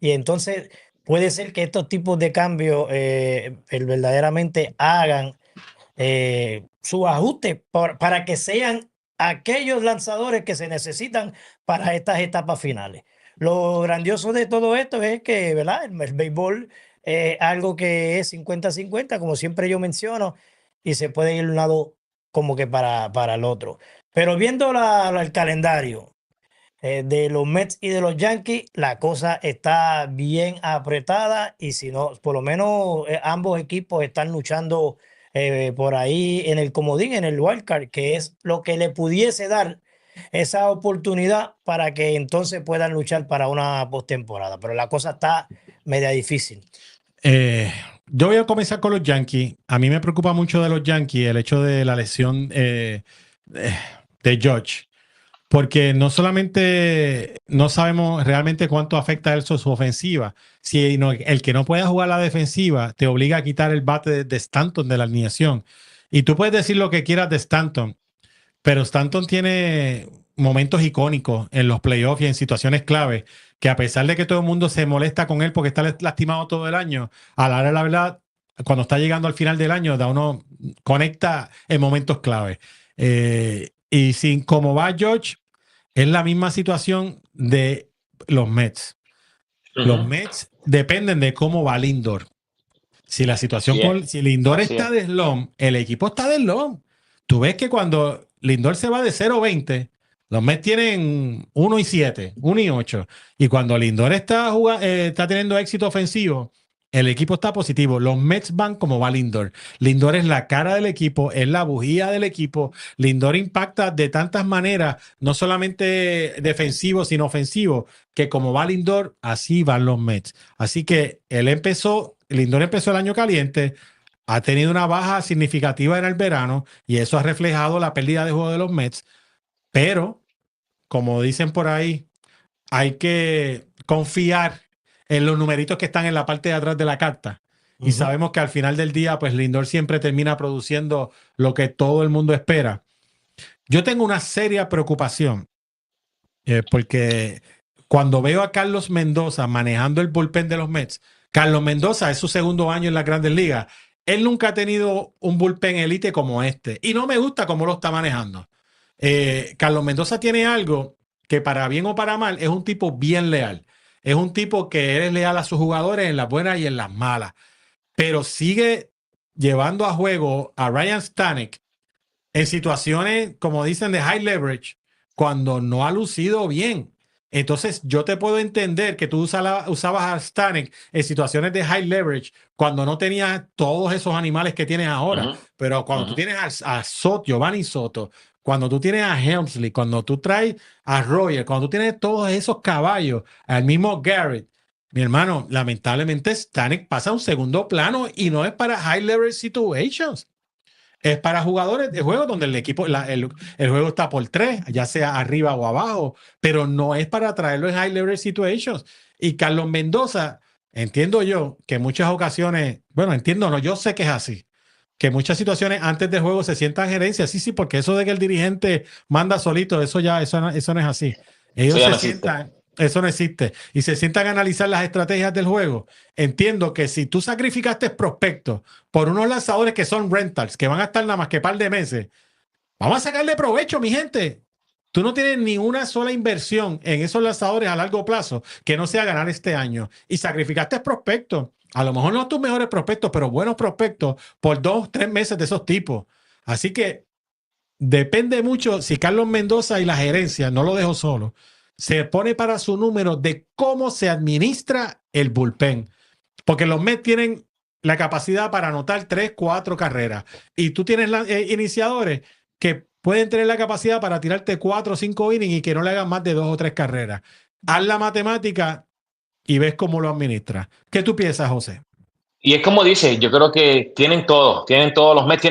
y entonces puede ser que estos tipos de cambios verdaderamente hagan sus ajustes para que sean aquellos lanzadores que se necesitan para estas etapas finales. Lo grandioso de todo esto es que, ¿verdad? El béisbol es algo que es 50-50, como siempre yo menciono, y se puede ir de un lado como que para el otro. Pero viendo el calendario de los Mets y de los Yankees, la cosa está bien apretada y si no, por lo menos ambos equipos están luchando por ahí en el comodín, en el wildcard, que es lo que le pudiese dar esa oportunidad para que entonces puedan luchar para una postemporada. Pero la cosa está media difícil. Yo voy a comenzar con los Yankees. A mí me preocupa mucho de los Yankees el hecho de la lesión de Judge, porque no solamente no sabemos realmente cuánto afecta eso a su ofensiva, sino el que no pueda jugar la defensiva te obliga a quitar el bate de Stanton de la alineación. Y tú puedes decir lo que quieras de Stanton, pero Stanton tiene momentos icónicos en los playoffs y en situaciones clave, que a pesar de que todo el mundo se molesta con él porque está lastimado todo el año, a la hora de la verdad, cuando está llegando al final del año, uno conecta en momentos clave. Y sin como va George, es la misma situación de los Mets. Los Mets dependen de cómo va Lindor. Si la situación si Lindor está de slump, el equipo está de slump. Tú ves que cuando Lindor se va de 0-20, los Mets tienen 1-7, 1-8. Y cuando Lindor está teniendo éxito ofensivo, el equipo está positivo. Los Mets van como va Lindor. Lindor es la cara del equipo, es la bujía del equipo. Lindor impacta de tantas maneras, no solamente defensivo, sino ofensivo, que como va Lindor, así van los Mets. Así que Lindor empezó el año caliente, ha tenido una baja significativa en el verano y eso ha reflejado la pérdida de juego de los Mets. Pero, como dicen por ahí, hay que confiar en los numeritos que están en la parte de atrás de la carta. Y sabemos que al final del día, pues Lindor siempre termina produciendo lo que todo el mundo espera. Yo tengo una seria preocupación porque cuando veo a Carlos Mendoza manejando el bullpen de los Mets, Carlos Mendoza es su segundo año en las Grandes Ligas. Él nunca ha tenido un bullpen elite como este y no me gusta cómo lo está manejando. Carlos Mendoza tiene algo que para bien o para mal es un tipo bien leal. Es un tipo que es leal a sus jugadores en las buenas y en las malas. Pero sigue llevando a juego a Ryan Stanek en situaciones, como dicen, de high leverage, cuando no ha lucido bien. Entonces, yo te puedo entender que tú usabas a Stanek en situaciones de high leverage cuando no tenías todos esos animales que tienes ahora. Pero cuando tú tienes a Soto, Giovanni Soto, cuando tú tienes a Helmsley, cuando tú traes a Royer, cuando tú tienes todos esos caballos, al mismo Garrett, mi hermano, lamentablemente Stanek pasa a un segundo plano y no es para high leverage situations. Es para jugadores de juego donde el equipo, el juego está por 3, ya sea arriba o abajo, pero no es para traerlo en high leverage situations. Y Carlos Mendoza, entiendo yo que en muchas ocasiones, bueno, entiendo, no, yo sé que es así, que en muchas situaciones antes del juego se sientan gerencias, sí, porque eso de que el dirigente manda solito, eso no es así. Ellos se sientan, eso no existe, y se sientan a analizar las estrategias del juego. Entiendo que si tú sacrificaste prospectos por unos lanzadores que son rentals, que van a estar nada más que par de meses, vamos a sacarle provecho, mi gente. Tú no tienes ni una sola inversión en esos lanzadores a largo plazo que no sea ganar este año. Y sacrificaste prospectos. A lo mejor no tus mejores prospectos, pero buenos prospectos por 2, 3 meses de esos tipos. Así que depende mucho si Carlos Mendoza y la gerencia, no lo dejo solo, se pone para su número de cómo se administra el bullpen. Porque los Mets tienen la capacidad para anotar 3, 4 carreras. Y tú tienes iniciadores que pueden tener la capacidad para tirarte 4 o 5 innings y que no le hagan más de 2 o 3 carreras. Haz la matemática y ves cómo lo administras. ¿Qué tú piensas, José? Y es como dice, yo creo que tienen todos los Mets,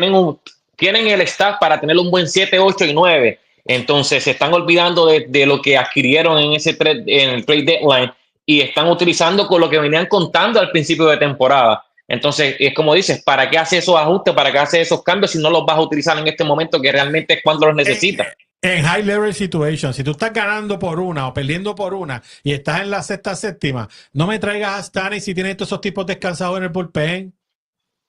tienen el staff para tener un buen 7, 8 y 9. Entonces se están olvidando de lo que adquirieron en el trade deadline y están utilizando con lo que venían contando al principio de temporada. Entonces es como dices, ¿para qué hace esos ajustes? ¿Para qué hace esos cambios si no los vas a utilizar en este momento que realmente es cuando los necesitas? En high level situation, si tú estás ganando por una o perdiendo por una y estás en la sexta, séptima, no me traigas a Stanley si tienes todos esos tipos descansados en el bullpen.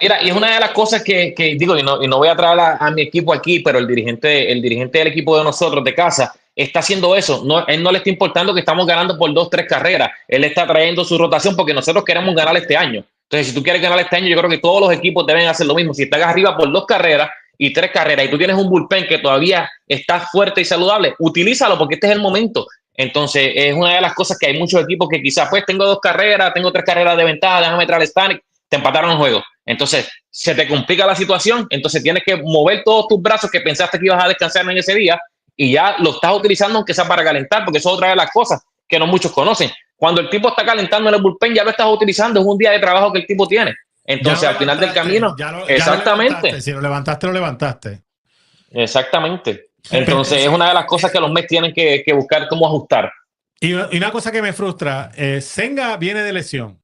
Mira, y es una de las cosas que digo, y no voy a traer a mi equipo aquí, pero el dirigente del equipo de nosotros de casa está haciendo eso. No, él no le está importando que estamos ganando por 2, 3 carreras. Él está trayendo su rotación porque nosotros queremos ganar este año. Entonces, si tú quieres ganar este año, yo creo que todos los equipos deben hacer lo mismo. Si estás arriba por 2 carreras y 3 carreras y tú tienes un bullpen que todavía está fuerte y saludable, utilízalo porque este es el momento. Entonces, es una de las cosas que hay muchos equipos que quizás, pues, tengo 2 carreras, tengo 3 carreras de ventaja, déjame traer el Stanek, te empataron el juego. Entonces, se te complica la situación, entonces tienes que mover todos tus brazos que pensaste que ibas a descansar en ese día y ya lo estás utilizando aunque sea para calentar, porque eso es otra de las cosas que no muchos conocen. Cuando el tipo está calentando en el bullpen, ya lo estás utilizando, es un día de trabajo que el tipo tiene. Entonces, al final del camino, exactamente. Si lo levantaste, lo levantaste. Exactamente. Entonces, es una de las cosas que los Mets tienen que buscar cómo ajustar. Y una cosa que me frustra, Senga viene de lesión.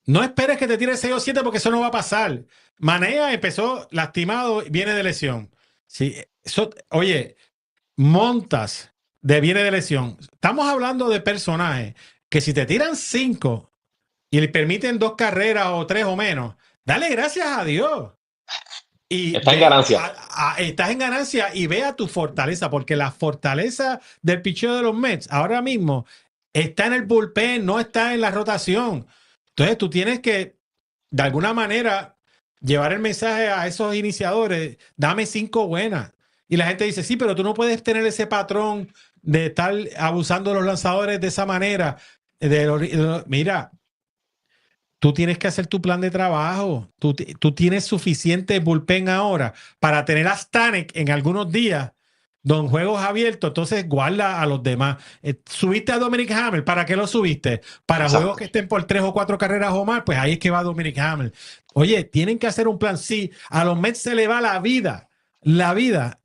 No esperes que te tire 6 o 7 porque eso no va a pasar. Manea empezó lastimado, viene de lesión. Sí, oye, Montas viene de lesión. Estamos hablando de personajes que si te tiran 5 y le permiten 2 carreras o 3 o menos, dale gracias a Dios. Y estás en ganancia. Estás en ganancia y ve a tu fortaleza, porque la fortaleza del picheo de los Mets ahora mismo está en el bullpen, no está en la rotación. Entonces tú tienes que, de alguna manera, llevar el mensaje a esos iniciadores, dame 5 buenas. Y la gente dice, sí, pero tú no puedes tener ese patrón de estar abusando de los lanzadores de esa manera. Mira, tú tienes que hacer tu plan de trabajo. Tú tienes suficiente bullpen ahora para tener a Stanek en algunos días, don juegos abiertos, entonces guarda a los demás. Subiste a Dominic Hamel, ¿para qué lo subiste? Para Exacto. juegos que estén por 3 o 4 carreras o más, pues ahí es que va Dominic Hamel. Oye, tienen que hacer un plan. Sí, a los Mets se le va la vida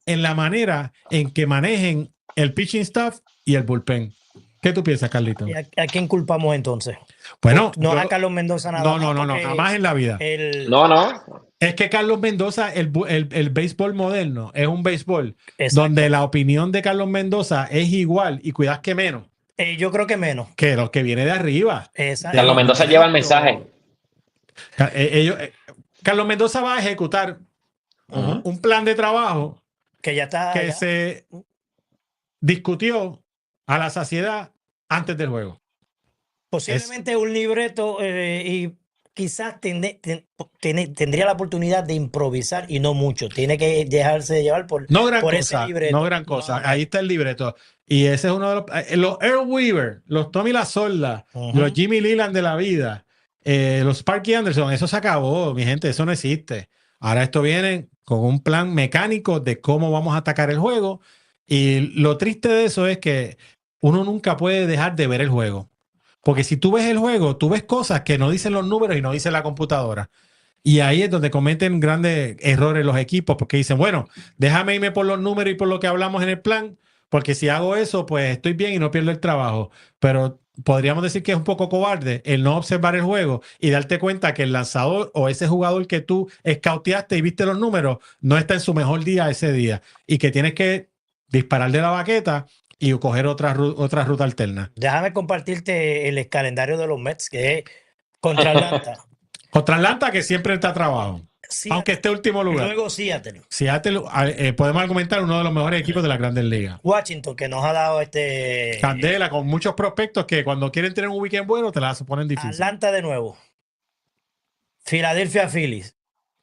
en la manera en que manejen el pitching staff y el bullpen. ¿Qué tú piensas, Carlito? ¿Y a quién culpamos entonces? Bueno, No yo- a Carlos Mendoza nada no, más, no, no, no, porque jamás en la vida. No. Es que Carlos Mendoza, el béisbol moderno, es un béisbol Exacto. donde la opinión de Carlos Mendoza es igual y cuidas que menos Yo creo que menos. que lo que viene de arriba. Exacto. Carlos Mendoza lleva el mensaje. Carlos Mendoza va a ejecutar un plan de trabajo Que ya está. que ya. se discutió a la saciedad antes del juego. Posiblemente un libreto y quizás tendría la oportunidad de improvisar y no mucho. Tiene que dejarse llevar por ese Cosa, libreto. no gran cosa. No. Ahí está el libreto. Y ese es uno de los Earl Weaver, los Tommy Lasorda, los Jimmy Leland de la vida, los Sparky Anderson, eso se acabó, mi gente, eso no existe. Ahora esto viene con un plan mecánico de cómo vamos a atacar el juego. Y lo triste de eso es que uno nunca puede dejar de ver el juego. Porque si tú ves el juego, tú ves cosas que no dicen los números y no dice la computadora. Y ahí es donde cometen grandes errores los equipos, porque dicen, bueno, déjame irme por los números y por lo que hablamos en el plan, porque si hago eso, pues estoy bien y no pierdo el trabajo. Pero podríamos decir que es un poco cobarde el no observar el juego y darte cuenta que el lanzador o ese jugador que tú escauteaste y viste los números no está en su mejor día ese día y que tienes que disparar de la baqueta y coger otra ruta alterna. Déjame compartirte el calendario de los Mets, que es contra Atlanta. Contra Atlanta, que siempre está trabajo. Aunque esté último Y lugar. luego Seattle. Seattle, podemos argumentar uno de los mejores equipos de las Grandes Ligas. Washington, que nos ha dado Candela, con muchos prospectos que cuando quieren tener un weekend bueno te la ponen difícil. Atlanta de nuevo. Philadelphia Phillies.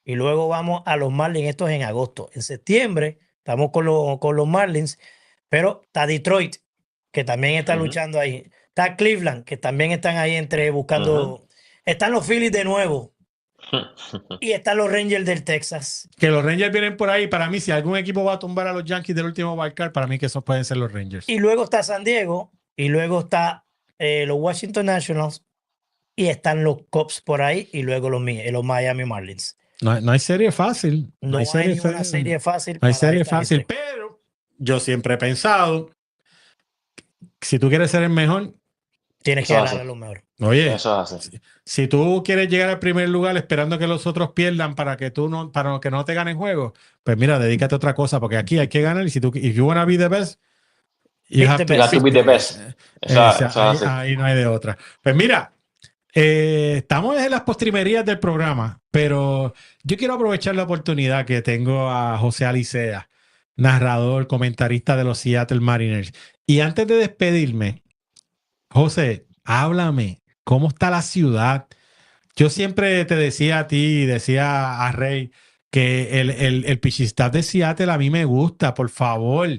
Y luego vamos a los Marlins, esto es en agosto. En septiembre estamos con los Marlins, pero está Detroit, que también está luchando ahí. Está Cleveland, que también están ahí buscando. Están los Phillies de nuevo. Y están los Rangers del Texas. Que los Rangers vienen por ahí. Para mí, si algún equipo va a tumbar a los Yankees del último wildcard, para mí que esos pueden ser los Rangers. Y luego está San Diego, y luego está los Washington Nationals, y están los Cubs por ahí, y luego los Miami Marlins. No hay serie fácil. No hay ninguna serie fácil. No hay para serie esta fácil, gente. pero yo siempre he pensado, si tú quieres ser el mejor, Tienes que Eso ganar hace. a lo mejor. oye, Eso hace. si tú quieres llegar al primer lugar esperando que los otros pierdan para que no te ganen juegos, pues mira, dedícate a otra cosa, porque aquí hay que ganar y si tú if you wanna be the best, you have to You have to be the best. Eso hace. ahí no hay de otra. Pues mira, estamos en las postrimerías del programa, pero yo quiero aprovechar la oportunidad que tengo a José Alicea, narrador, comentarista de los Seattle Mariners. Y antes de despedirme, José, háblame, ¿cómo está la ciudad? Yo siempre te decía a ti, decía a Rey, que el pitching staff de Seattle a mí me gusta, por favor.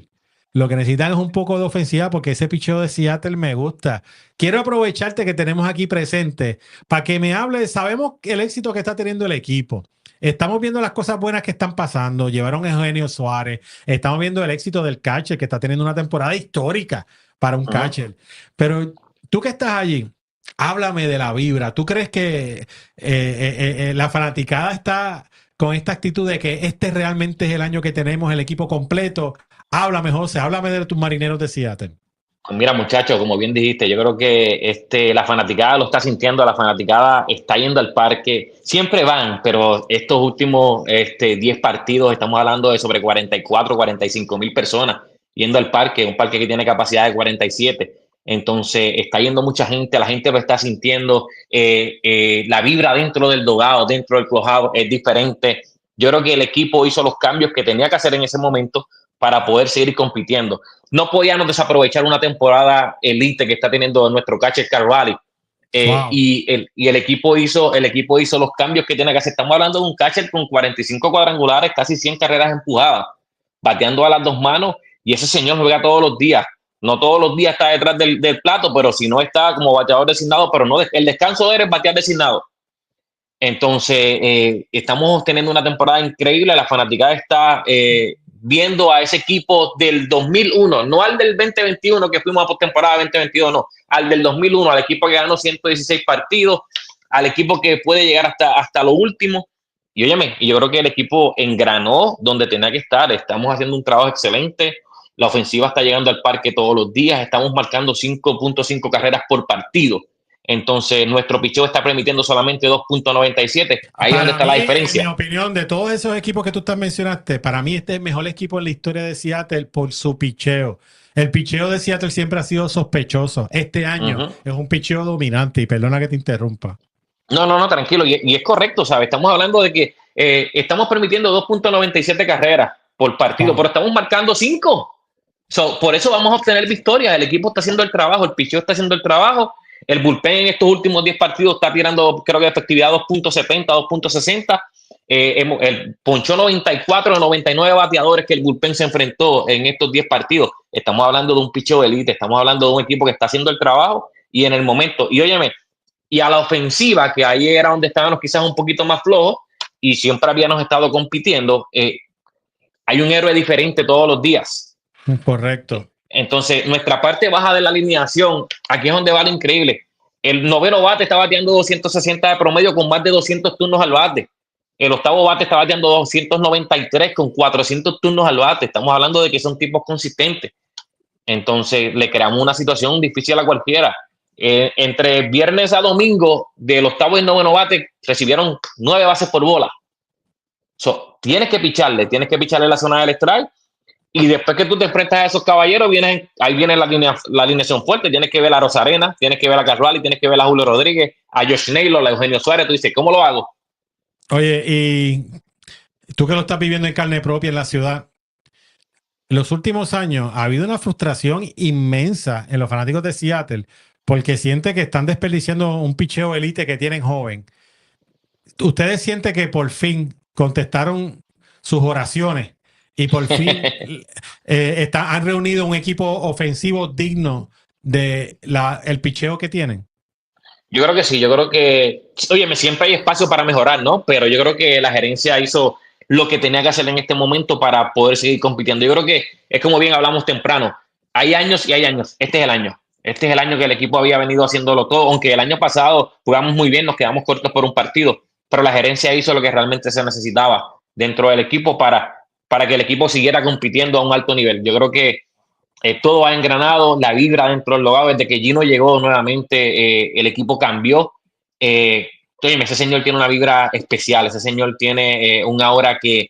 Lo que necesitan es un poco de ofensiva porque ese picheo de Seattle me gusta. Quiero aprovecharte que tenemos aquí presente para que me hables. Sabemos el éxito que está teniendo el equipo. Estamos viendo las cosas buenas que están pasando. Llevaron a Eugenio Suárez. Estamos viendo el éxito del catcher que está teniendo una temporada histórica para un catcher. Pero tú que estás allí, háblame de la vibra. ¿Tú crees que la fanaticada está con esta actitud de que este realmente es el año que tenemos el equipo completo? Háblame, José, háblame de tus Marineros de Seattle. Mira, muchachos, como bien dijiste, yo creo que la fanaticada lo está sintiendo, la fanaticada está yendo al parque, siempre van, pero estos últimos 10 partidos estamos hablando de sobre 44, 45 mil personas yendo al parque, un parque que tiene capacidad de 47. Entonces está yendo mucha gente, la gente lo está sintiendo, la vibra dentro del dogado, dentro del clubhouse es diferente. Yo creo que el equipo hizo los cambios que tenía que hacer en ese momento para poder seguir compitiendo. No podíamos desaprovechar una temporada elite que está teniendo nuestro catcher Carvalho. Wow. Y el equipo hizo los cambios que tiene que hacer. Estamos hablando de un catcher con 45 cuadrangulares, casi 100 carreras empujadas, bateando a las dos manos, y ese señor juega todos los días. No todos los días está detrás del plato, pero si no está como bateador designado, pero no el descanso de él es batear designado. Entonces, estamos teniendo una temporada increíble. La fanaticada está viendo a ese equipo del 2001, no al del 2021 que fuimos a postemporada 2022, no, al del 2001, al equipo que ganó 116 partidos, al equipo que puede llegar hasta lo último. Y óyeme, yo creo que el equipo engranó donde tenía que estar. Estamos haciendo un trabajo excelente. La ofensiva está llegando al parque todos los días. Estamos marcando 5.5 carreras por partido. Entonces, nuestro picheo está permitiendo solamente 2.97. Ahí es donde está la diferencia. En mi opinión, de todos esos equipos que tú mencionaste, para mí este es el mejor equipo en la historia de Seattle por su picheo. El picheo de Seattle siempre ha sido sospechoso. Este año es un picheo dominante, y perdona que te interrumpa. No, tranquilo. Y es correcto, ¿sabes? Estamos hablando de que estamos permitiendo 2.97 carreras por partido, pero estamos marcando 5. Por eso vamos a obtener victorias. El equipo está haciendo el trabajo, el picheo está haciendo el trabajo. El bullpen en estos últimos 10 partidos está tirando, creo que efectividad 2.70, 2.60. El ponchó 94 de 99 bateadores que el bullpen se enfrentó en estos 10 partidos. Estamos hablando de un picheo de élite, estamos hablando de un equipo que está haciendo el trabajo y en el momento. Y óyeme, y a la ofensiva, que ahí era donde estábamos quizás un poquito más flojos y siempre habíamos estado compitiendo, hay un héroe diferente todos los días. Correcto. Entonces, nuestra parte baja de la alineación, aquí es donde va lo increíble. El noveno bate está bateando 260 de promedio con más de 200 turnos al bate. El octavo bate está bateando 293 con 400 turnos al bate. Estamos hablando de que son tipos consistentes. Entonces, le creamos una situación difícil a cualquiera. Entre viernes a domingo, del octavo y noveno bate, recibieron 9 bases por bola. Tienes que picharle la zona del strike. Y después que tú te enfrentas a esos caballeros, ahí viene la alineación fuerte. Tienes que ver a Rosarena, tienes que ver a Carvalho, tienes que ver a Julio Rodríguez, a Josh Naylor, a Eugenio Suárez. Tú dices, ¿cómo lo hago? Oye, y tú que lo estás viviendo en carne propia en la ciudad, en los últimos años ha habido una frustración inmensa en los fanáticos de Seattle porque sienten que están desperdiciando un picheo elite que tienen joven. ¿Ustedes sienten que por fin contestaron sus oraciones y por fin han reunido un equipo ofensivo digno de el picheo que tienen? Yo creo que sí, yo creo que, oye, siempre hay espacio para mejorar, ¿no? Pero yo creo que la gerencia hizo lo que tenía que hacer en este momento para poder seguir compitiendo. Yo creo que es como bien hablamos temprano. Hay años y hay años. Este es el año. Este es el año que el equipo había venido haciéndolo todo, aunque el año pasado jugamos muy bien, nos quedamos cortos por un partido, pero la gerencia hizo lo que realmente se necesitaba dentro del equipo para que el equipo siguiera compitiendo a un alto nivel. Yo creo que todo ha engranado, la vibra dentro del logado, desde que Gino llegó nuevamente, el equipo cambió. Ese señor tiene una vibra especial, ese señor tiene un aura que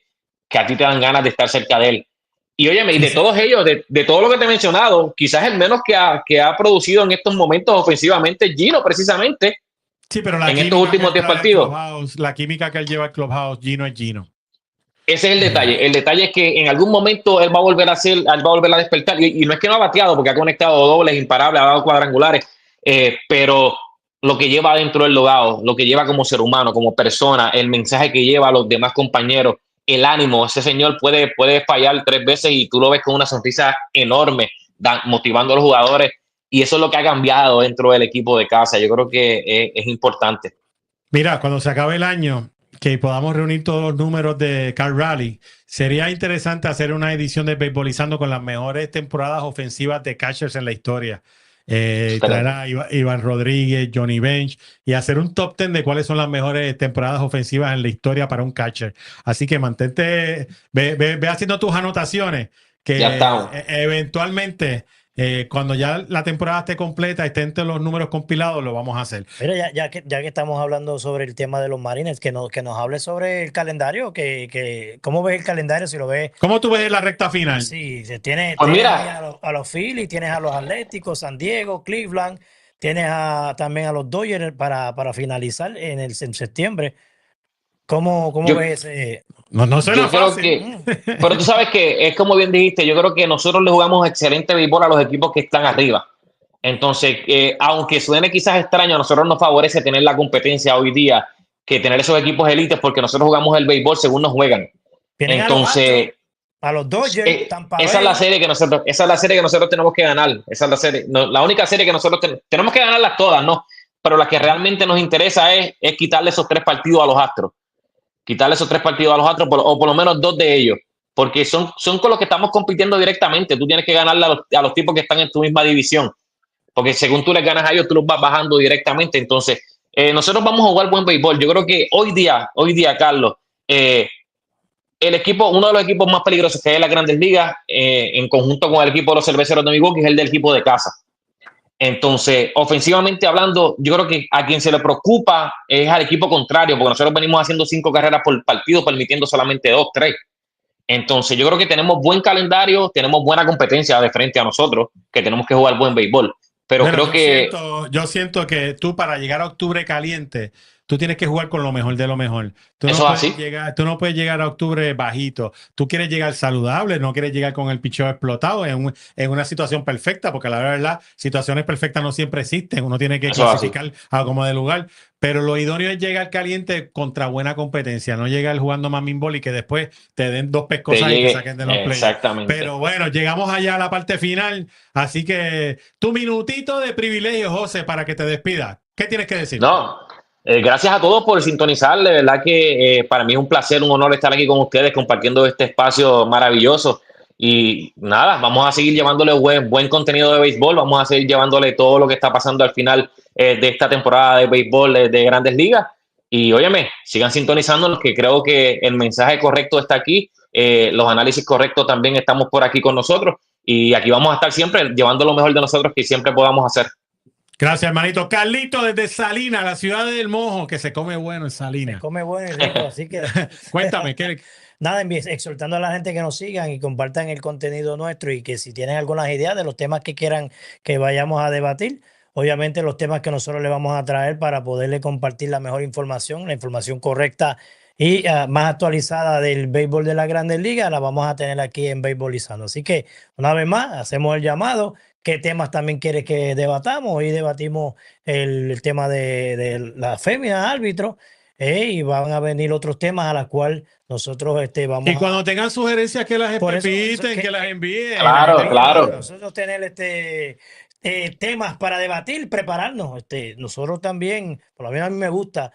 a ti te dan ganas de estar cerca de él. Y óyeme, y de todos ellos, de todo lo que te he mencionado, quizás el menos que ha producido en estos momentos ofensivamente Gino, precisamente. Sí, pero en estos últimos 10 partidos. La química que él lleva al clubhouse, Gino es Gino. Ese es el detalle. El detalle es que en algún momento él va a volver a despertar. Y no es que no ha bateado, porque ha conectado dobles, imparables, ha dado cuadrangulares. Pero lo que lleva dentro del logado, lo que lleva como ser humano, como persona, el mensaje que lleva a los demás compañeros, el ánimo, ese señor puede fallar 3 veces y tú lo ves con una sonrisa enorme, motivando a los jugadores. Y eso es lo que ha cambiado dentro del equipo de casa. Yo creo que es importante. Mira, cuando se acabe el año, que podamos reunir todos los números de Cal Raleigh, sería interesante hacer una edición de Beisbolizando con las mejores temporadas ofensivas de catchers en la historia. Traer a Iván Rodríguez, Johnny Bench y hacer un top 10 de cuáles son las mejores temporadas ofensivas en la historia para un catcher. Así que mantente, ve haciendo tus anotaciones, que eventualmente cuando ya la temporada esté completa, estén los números compilados, lo vamos a hacer. Pero ya que estamos hablando sobre el tema de los Marines, que nos hable sobre el calendario, ¿cómo ves el calendario? Si lo ves. ¿Cómo tú ves la recta final? Sí, tienes Pues mira, a los Phillies, tienes a los Atléticos, San Diego, Cleveland, tienes también a los Dodgers para finalizar en septiembre. ¿Cómo ves ese? No suena fácil. Pero tú sabes que es como bien dijiste, yo creo que nosotros le jugamos excelente béisbol a los equipos que están arriba. Entonces, aunque suene quizás extraño, a nosotros nos favorece tener la competencia hoy día que tener esos equipos élites, porque nosotros jugamos el béisbol según nos juegan. Entonces, a los Dodgers, Tampa Bay. Esa es la serie que nosotros tenemos que ganar. Esa es la serie. La única serie que nosotros tenemos que ganarlas todas, ¿no? pero la que realmente nos interesa es quitarle esos 3 partidos a los Astros. Quitarle esos 3 partidos a los Astros, o por lo menos 2 de ellos, porque son con los que estamos compitiendo directamente. Tú tienes que ganarle a los tipos que están en tu misma división, porque según tú les ganas a ellos, tú los vas bajando directamente. Entonces, nosotros vamos a jugar buen béisbol. Yo creo que hoy día, Carlos, el equipo, uno de los equipos más peligrosos que hay en las Grandes Ligas, en conjunto con el equipo de los Cerveceros de Milwaukee, es el del equipo de casa. Entonces, ofensivamente hablando, yo creo que a quien se le preocupa es al equipo contrario, porque nosotros venimos haciendo 5 carreras por partido, permitiendo solamente 2, 3. Entonces, yo creo que tenemos buen calendario, tenemos buena competencia de frente a nosotros, que tenemos que jugar buen béisbol. Pero Bueno, creo que yo siento que tú, para llegar a octubre caliente, tú tienes que jugar con lo mejor de lo mejor. Tú eso no es puedes así. llegar, tú no puedes llegar a octubre bajito. Tú quieres llegar saludable, no quieres llegar con el picheo explotado en una situación perfecta, porque la verdad, situaciones perfectas no siempre existen. Uno tiene que Eso es así. clasificar a como de lugar. Pero lo idóneo es llegar caliente contra buena competencia, no llegar jugando mamín ball y que después te den 2 Te pescosas y te llegue saquen de los playoffs. exactamente. Pero bueno, llegamos allá a la parte final. Así que tu minutito de privilegio, José, para que te despidas. ¿Qué tienes que decir? No, gracias a todos por sintonizar. De verdad que para mí es un placer, un honor estar aquí con ustedes compartiendo este espacio maravilloso. Y nada, vamos a seguir llevándole buen contenido de béisbol. Vamos a seguir llevándole todo lo que está pasando al final de esta temporada de béisbol de Grandes Ligas. Y óyeme, sigan sintonizándonos, que creo que el mensaje correcto está aquí. Los análisis correctos también estamos por aquí con nosotros. Y aquí vamos a estar siempre llevando lo mejor de nosotros que siempre podamos hacer. Gracias, hermanito. Carlito desde Salinas, la ciudad del Mojo, que se come bueno en Se Salinas. come bueno y rico, así que Cuéntame, ¿qué? nada, exhortando a la gente que nos sigan y compartan el contenido nuestro y que si tienen algunas ideas de los temas que quieran que vayamos a debatir, obviamente los temas que nosotros le vamos a traer para poderle compartir la mejor información, la información correcta y más actualizada del béisbol de las Grandes Ligas, la vamos a tener aquí en Béisbolizando. Así que una vez más, hacemos el llamado. ¿Qué temas también quieres que debatamos? Hoy debatimos el tema de la femina árbitro. Y van a venir otros temas a los cuales nosotros vamos Y cuando tengan sugerencias que las Por eso, repiten, que las envíen. Claro, claro. nosotros tener temas para debatir, prepararnos. Nosotros también, por lo menos a mí me gusta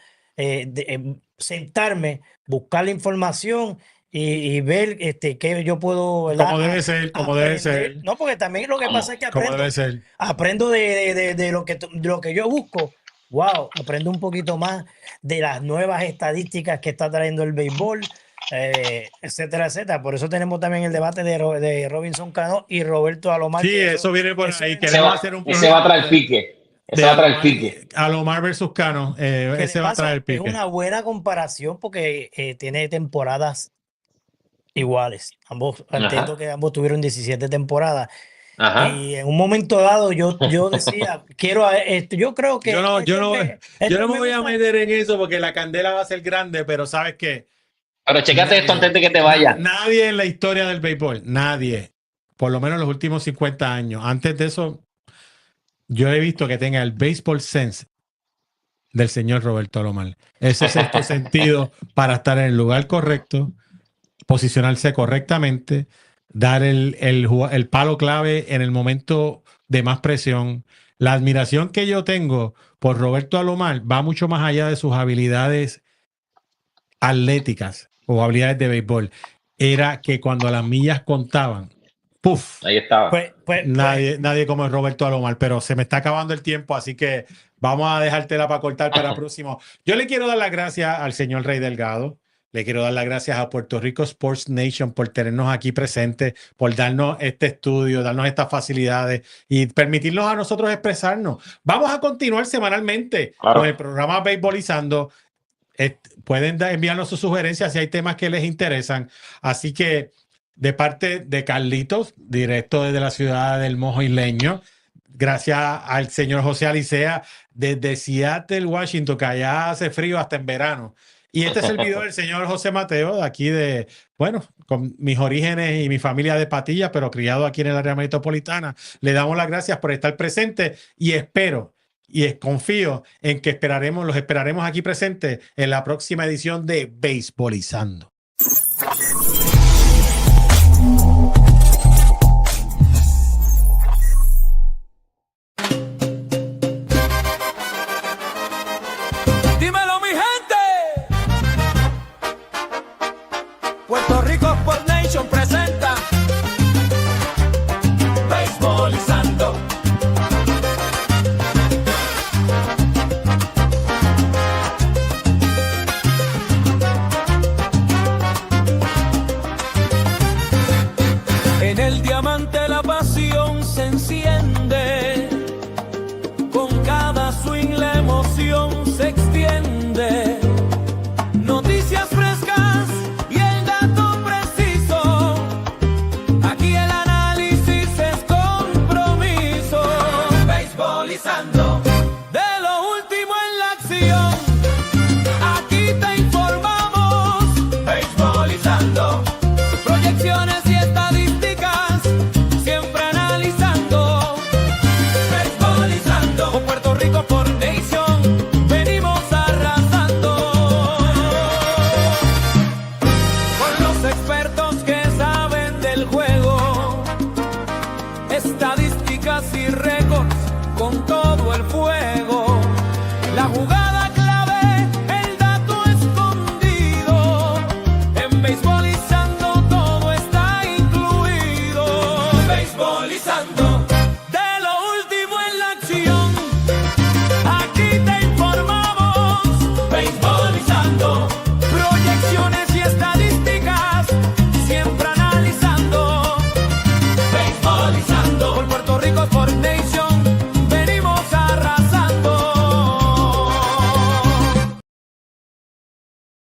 sentarme, buscar la información y ver qué yo puedo, ¿verdad? Como debe ser, como debe aprender. ser. No, porque también lo que pasa es que Como debe ser. aprendo de lo que yo busco. Wow, aprendo un poquito más de las nuevas estadísticas que está trayendo el béisbol, etcétera, etcétera. Por eso tenemos también el debate de Robinson Cano y Roberto Alomar. Sí, que eso viene por ahí. Ese Queremos va, hacer un ese va a traer pique. Ese va a traer pique. Alomar versus Cano. ¿qué Ese le va a pasa? traer pique. Es una buena comparación porque tiene temporadas iguales. Ambos, entiendo que ambos tuvieron 17 temporadas. Ajá. Y en un momento dado yo decía, yo creo que Yo no me voy a gusta. meter en eso porque la candela va a ser grande, pero ¿sabes qué? Pero checate esto antes de que te vayas. Nadie en la historia del béisbol, nadie, por lo menos en los últimos 50 años, antes de eso, yo he visto que tenga el baseball sense del señor Roberto Alomar. Ese sexto sentido para estar en el lugar correcto, posicionarse correctamente, dar el palo clave en el momento de más presión. La admiración que yo tengo por Roberto Alomar va mucho más allá de sus habilidades atléticas o habilidades de béisbol. Era que cuando las millas contaban, ¡puf! Ahí estaba. Nadie como Roberto Alomar, pero se me está acabando el tiempo, así que vamos a dejártela para cortar para el próximo. Yo le quiero dar las gracias al señor Rey Delgado. Le quiero dar las gracias a Puerto Rico Sports Nation por tenernos aquí presentes, por darnos este estudio, darnos estas facilidades y permitirnos a nosotros expresarnos. Vamos a continuar semanalmente con el programa Béisbolizando. Pueden enviarnos sus sugerencias si hay temas que les interesan. Así que de parte de Carlitos, directo desde la ciudad del Mojo Isleño, gracias al señor José Alicea desde Seattle, Washington, que allá hace frío hasta en verano. Y este servidor, el señor José Mateo, de aquí con mis orígenes y mi familia de Patillas, pero criado aquí en el área metropolitana, le damos las gracias por estar presente y confío en que los esperaremos aquí presentes en la próxima edición de Béisbolizando.